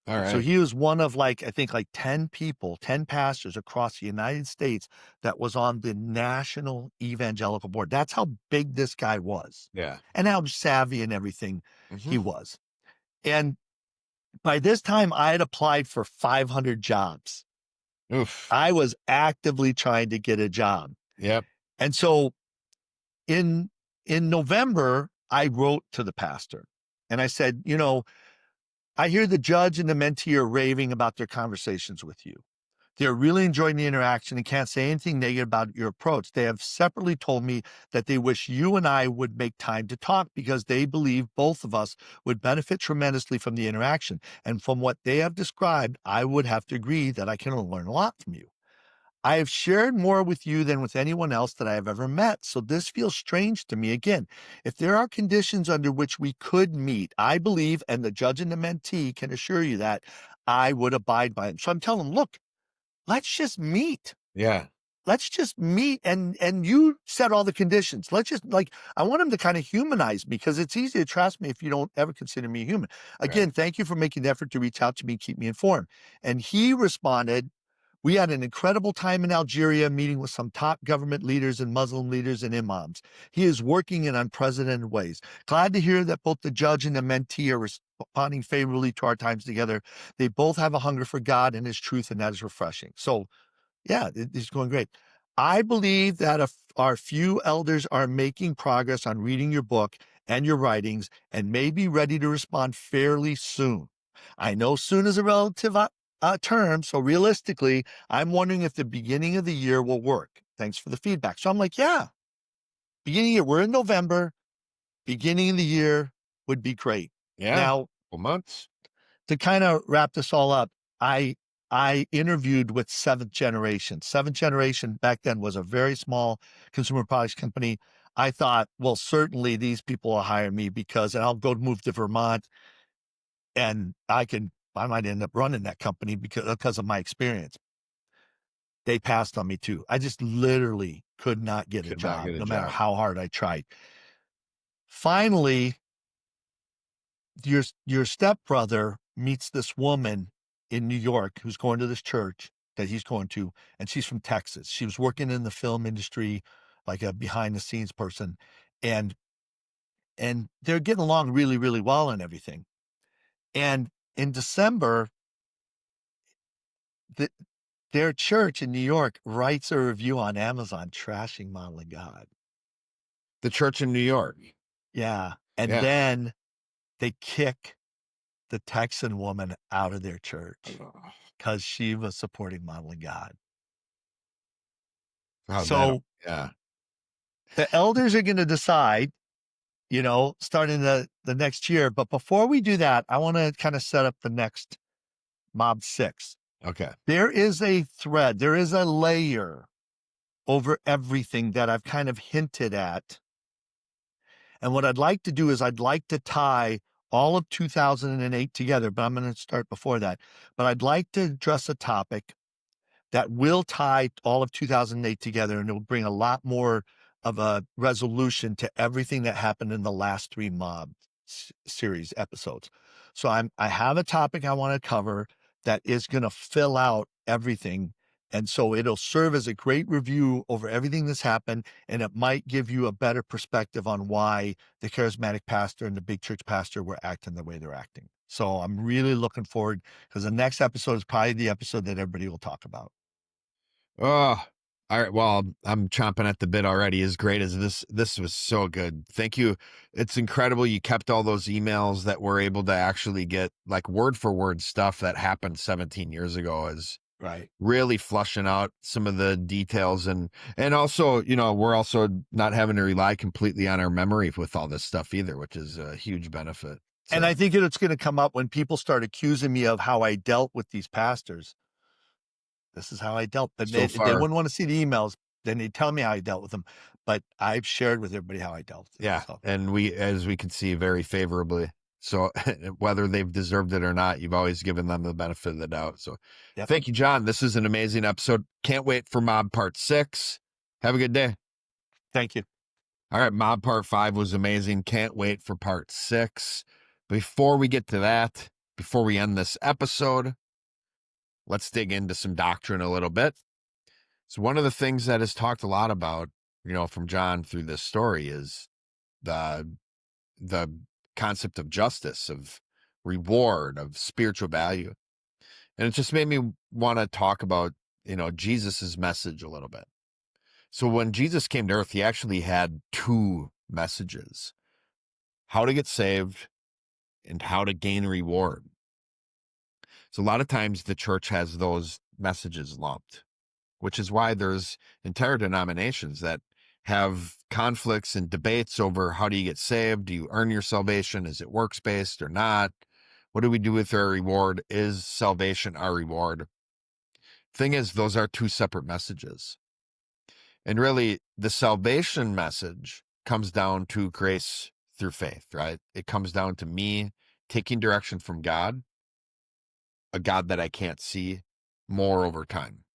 All So right. he was one of I think 10 people, 10 pastors across the United States that was on the National Evangelical Board. That's how big this guy was Yeah. and how savvy and everything Mm-hmm. he was. And by this time, I had applied for 500 jobs. Oof. I was actively trying to get a job. Yep. And so in November, I wrote to the pastor and I said, "I hear the judge and the mentee are raving about their conversations with you. They're really enjoying the interaction and can't say anything negative about your approach. They have separately told me that they wish you and I would make time to talk because they believe both of us would benefit tremendously from the interaction. And from what they have described, I would have to agree that I can learn a lot from you. I have shared more with you than with anyone else that I have ever met, so this feels strange to me. Again, if there are conditions under which we could meet, I believe, and the judge and the mentee can assure you that, I would abide by them." So I'm telling them, "Look, let's just meet. Yeah. Let's just meet, and you set all the conditions. Let's just I want him to kind of humanize me, because it's easy to trust me if you don't ever consider me human. Right. Again, thank you for making the effort to reach out to me, keep me informed." And he responded, "We had an incredible time in Algeria meeting with some top government leaders and Muslim leaders and imams. He is working in unprecedented ways. Glad to hear that both the judge and the mentee are responding favorably to our times together. They both have a hunger for God and his truth, and that is refreshing." So yeah, it's going great. "I believe that our few elders are making progress on reading your book and your writings and may be ready to respond fairly soon. I know soon is a relative term, so realistically, I'm wondering if the beginning of the year will work. Thanks for the feedback." So I'm like, yeah, beginning of the year, we're in November, beginning of the year would be great. Yeah. Now, Couple months. to kind of wrap this all up, I interviewed with Seventh Generation. Seventh Generation back then was a very small consumer products company. I thought, well, certainly these people will hire me because and I'll go move to Vermont and I might end up running that company because of my experience. They passed on me too. I just literally could not get a Could not job get a no matter job. how hard I tried. Finally, your stepbrother meets this woman in New York who's going to this church that he's going to, and she's from Texas. She was working in the film industry, like a behind the scenes person, and they're getting along really, really well and everything. And in December, the, their church in New York writes a review on Amazon trashing Modeling God. The church in New York. Yeah. And Yeah. then they kick the Texan woman out of their church because she was supporting Modeling God. How'd that? So Yeah. the elders are going to decide, starting the next year. But before we do that, I want to kind of set up the next Mob 6. Okay. There is a thread, there is a layer over everything that I've kind of hinted at. And what I'd like to do is I'd like to tie all of 2008 together, but I'm going to start before that. But I'd like to address a topic that will tie all of 2008 together, and it'll bring a lot more of a resolution to everything that happened in the last 3 Mob series episodes. So I have a topic I want to cover that is going to fill out everything. And so it'll serve as a great review over everything that's happened, and it might give you a better perspective on why the charismatic pastor and the big church pastor were acting the way they're acting. So I'm really looking forward because the next episode is probably the episode that everybody will talk about. Oh, all right. Well, I'm chomping at the bit already. As great as this was so good. Thank you. It's incredible. You kept all those emails that we're able to actually get like word for word stuff that happened 17 years ago is Right. really flushing out some of the details. And also, we're also not having to rely completely on our memory with all this stuff either, which is a huge benefit. And So I think it's going to come up when people start accusing me of how I dealt with these pastors. This is how I dealt, but so they far, wouldn't want to see the emails. Then they tell me how I dealt with them, but I've shared with everybody how I dealt with them. yeah. So, And as we can see, very favorably. So whether they've deserved it or not, you've always given them the benefit of the doubt. So yep. thank you, John. This is an amazing episode. Can't wait for Mob Part 6. Have a good day. Thank you. All right. Mob Part 5 was amazing. Can't wait for Part 6. Before we get to that, before we end this episode, let's dig into some doctrine a little bit. So one of the things that is talked a lot about, from John through this story is the concept of justice, of reward, of spiritual value. And it just made me want to talk about, Jesus's message a little bit. So when Jesus came to earth, he actually had 2 messages: how to get saved and how to gain reward. So a lot of times the church has those messages lumped, which is why there's entire denominations that have conflicts and debates over how do you get saved? Do you earn your salvation? Is it works based or not? What do we do with our reward? Is salvation our reward? Thing is, those are 2 separate messages. And really, the salvation message comes down to grace through faith, right? It comes down to me taking direction from God, a God that I can't see, more over time.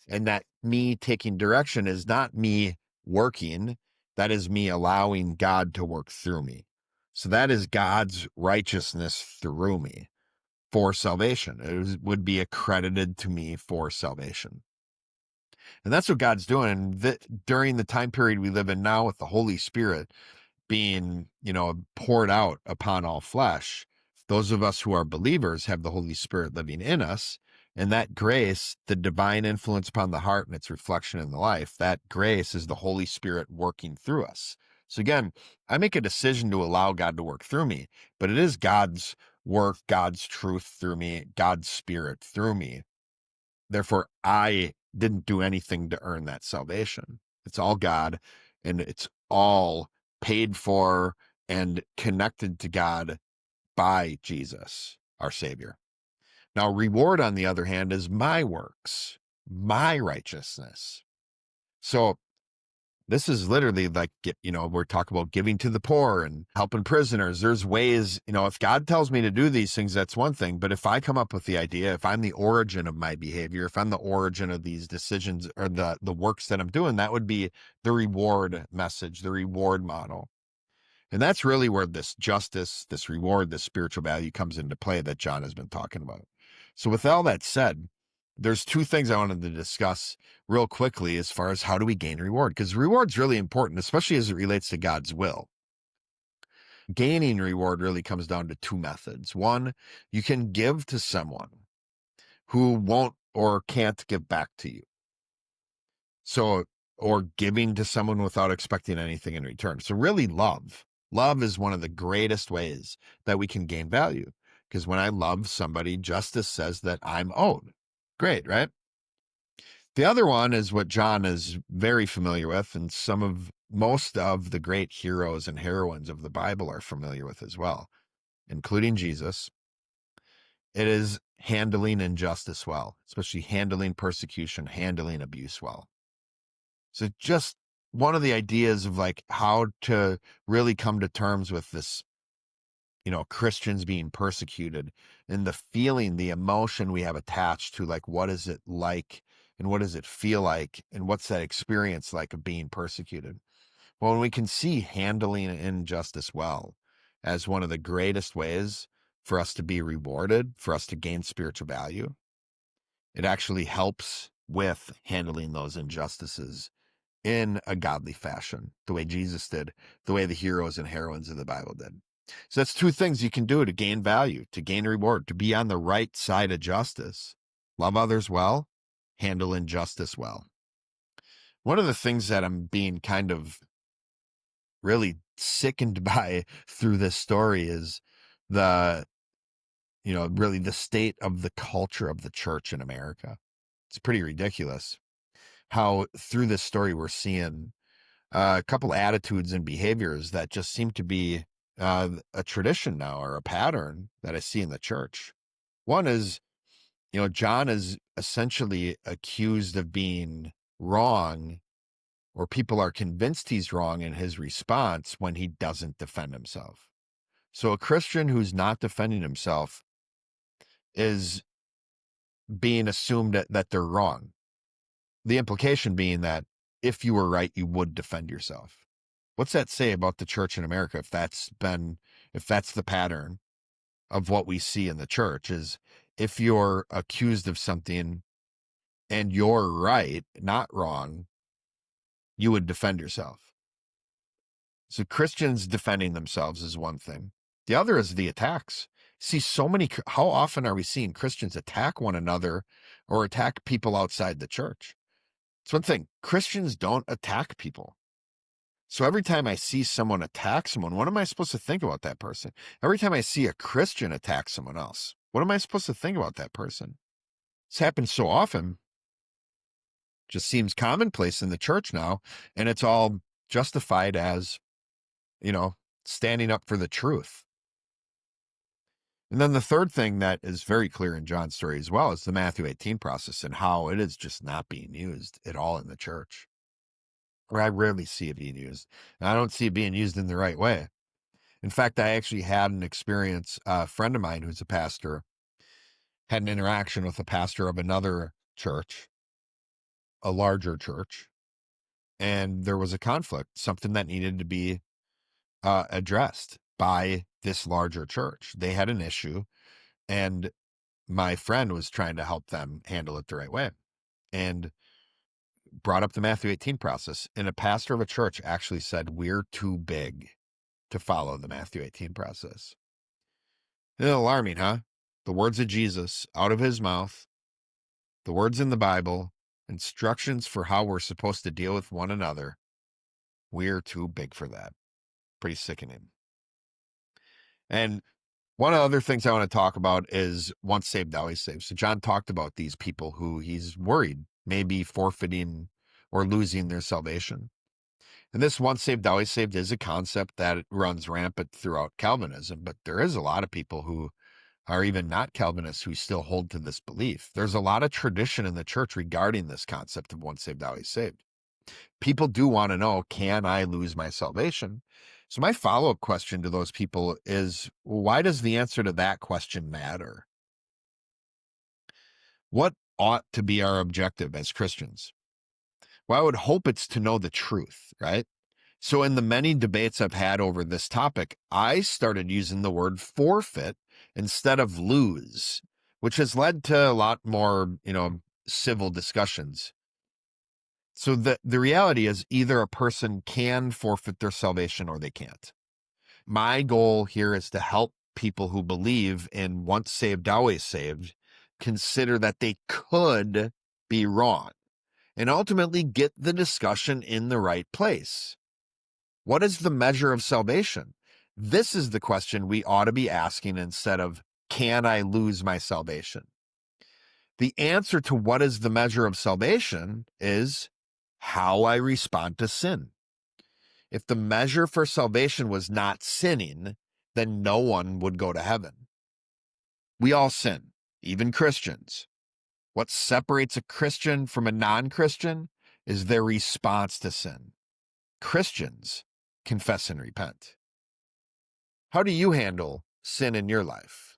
And that me taking direction is not me working. That is me allowing God to work through me. So that is God's righteousness through me for salvation. Would be accredited to me for salvation. And that's what God's doing. During the time period we live in now with the Holy Spirit being, poured out upon all flesh, those of us who are believers have the Holy Spirit living in us. And that grace, the divine influence upon the heart and its reflection in the life, that grace is the Holy Spirit working through us. So again, I make a decision to allow God to work through me, but it is God's work, God's truth through me, God's Spirit through me. Therefore, I didn't do anything to earn that salvation. It's all God, and it's all paid for and connected to God by Jesus, our Savior. Now, reward, on the other hand, is my works, my righteousness. So This is literally like, we're talking about giving to the poor and helping prisoners. There's ways, if God tells me to do these things, that's one thing. But if I come up with the idea, if I'm the origin of my behavior, if I'm the origin of these decisions or the works that I'm doing, that would be the reward message, the reward model. And that's really where this justice, this reward, this spiritual value comes into play that John has been talking about. So with all that said, there's two things I wanted to discuss real quickly as far as how do we gain reward, because reward's really important, especially as it relates to God's will. Gaining reward really comes down to two methods. One, you can give to someone who won't or can't give back to you. So, or giving to someone without expecting anything in return. So really love is one of the greatest ways that we can gain value. Because when I love somebody, justice says that I'm owed. Great, right? The other one is what John is very familiar with, and most of the great heroes and heroines of the Bible are familiar with as well, including Jesus. It is handling injustice well, especially handling persecution, handling abuse well. So just one of the ideas of like how to really come to terms with this, Christians being persecuted and the feeling, the emotion we have attached to like, what is it like and what does it feel like? And what's that experience like of being persecuted? Well, when we can see handling injustice well as one of the greatest ways for us to be rewarded, for us to gain spiritual value, it actually helps with handling those injustices in a godly fashion, the way Jesus did, the way the heroes and heroines of the Bible did. So that's two things you can do to gain value, to gain reward, to be on the right side of justice. Love others well, handle injustice well. One of the things that I'm being kind of really sickened by through this story is the, really the state of the culture of the church in America. It's pretty ridiculous how through this story we're seeing a couple attitudes and behaviors that just seem to be a tradition now or a pattern that I see in the church. One is, John is essentially accused of being wrong, or people are convinced he's wrong in his response when he doesn't defend himself. So a Christian who's not defending himself is being assumed that they're wrong. The implication being that if you were right, you would defend yourself. What's that say about the church in America if that's the pattern of what we see in the church? Is if you're accused of something and you're right, not wrong, you would defend yourself. So Christians defending themselves is one thing. The other is the attacks. See, how often are we seeing Christians attack one another or attack people outside the church? It's one thing. Christians don't attack people. So every time I see someone attack someone, what am I supposed to think about that person? Every time I see a Christian attack someone else, what am I supposed to think about that person? This happens so often, just seems commonplace in the church now, and it's all justified as, you know, standing up for the truth. And then the third thing that is very clear in John's story as well is the Matthew 18 process and how it is just not being used at all in the church. Or I rarely see it being used. And I don't see it being used in the right way. In fact, I actually had an experience, a friend of mine who's a pastor had an interaction with a pastor of another church, a larger church, and there was a conflict, something that needed to be addressed by this larger church. They had an issue, and my friend was trying to help them handle it the right way and brought up the Matthew 18 process. And a pastor of a church actually said, "We're too big to follow the Matthew 18 process." It's alarming, huh? The words of Jesus out of his mouth, the words in the Bible, instructions for how we're supposed to deal with one another. We're too big for that. Pretty sickening. And one of the other things I want to talk about is once saved, always saved. So John talked about these people who he's worried may be forfeiting or losing their salvation. And this once saved, always saved is a concept that runs rampant throughout Calvinism, but there is a lot of people who are even not Calvinists who still hold to this belief. There's a lot of tradition in the church regarding this concept of once saved, always saved. People do want to know, can I lose my salvation? So my follow-up question to those people is, why does the answer to that question matter? What ought to be our objective as Christians? Well, I would hope it's to know the truth, right? So in the many debates I've had over this topic, I started using the word forfeit instead of lose, which has led to a lot more, civil discussions. So the reality is either a person can forfeit their salvation or they can't. My goal here is to help people who believe in once saved, always saved, consider that they could be wrong and ultimately get the discussion in the right place. What is the measure of salvation? This is the question we ought to be asking instead of, can I lose my salvation? The answer to what is the measure of salvation is how I respond to sin. If the measure for salvation was not sinning, then no one would go to heaven. We all sin, even Christians. What separates a Christian from a non-Christian is their response to sin. Christians confess and repent. How do you handle sin in your life?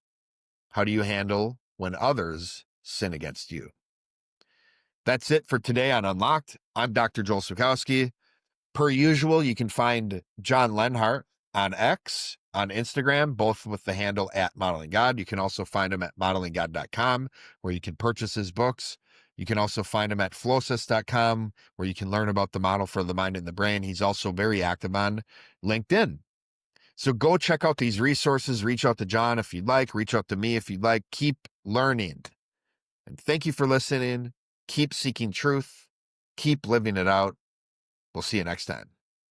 How do you handle when others sin against you? That's it for today on Unlocked. I'm Dr. Joel Swakowski. Per usual, you can find John Lenhart on X, on Instagram, both with the handle @modelinggod. You can also find him at modelinggod.com, where you can purchase his books. You can also find him at flosis.com, where you can learn about the model for the mind and the brain. He's also very active on LinkedIn. So go check out these resources. Reach out to John if you'd like. Reach out to me if you'd like. Keep learning. And thank you for listening. Keep seeking truth. Keep living it out. We'll see you next time.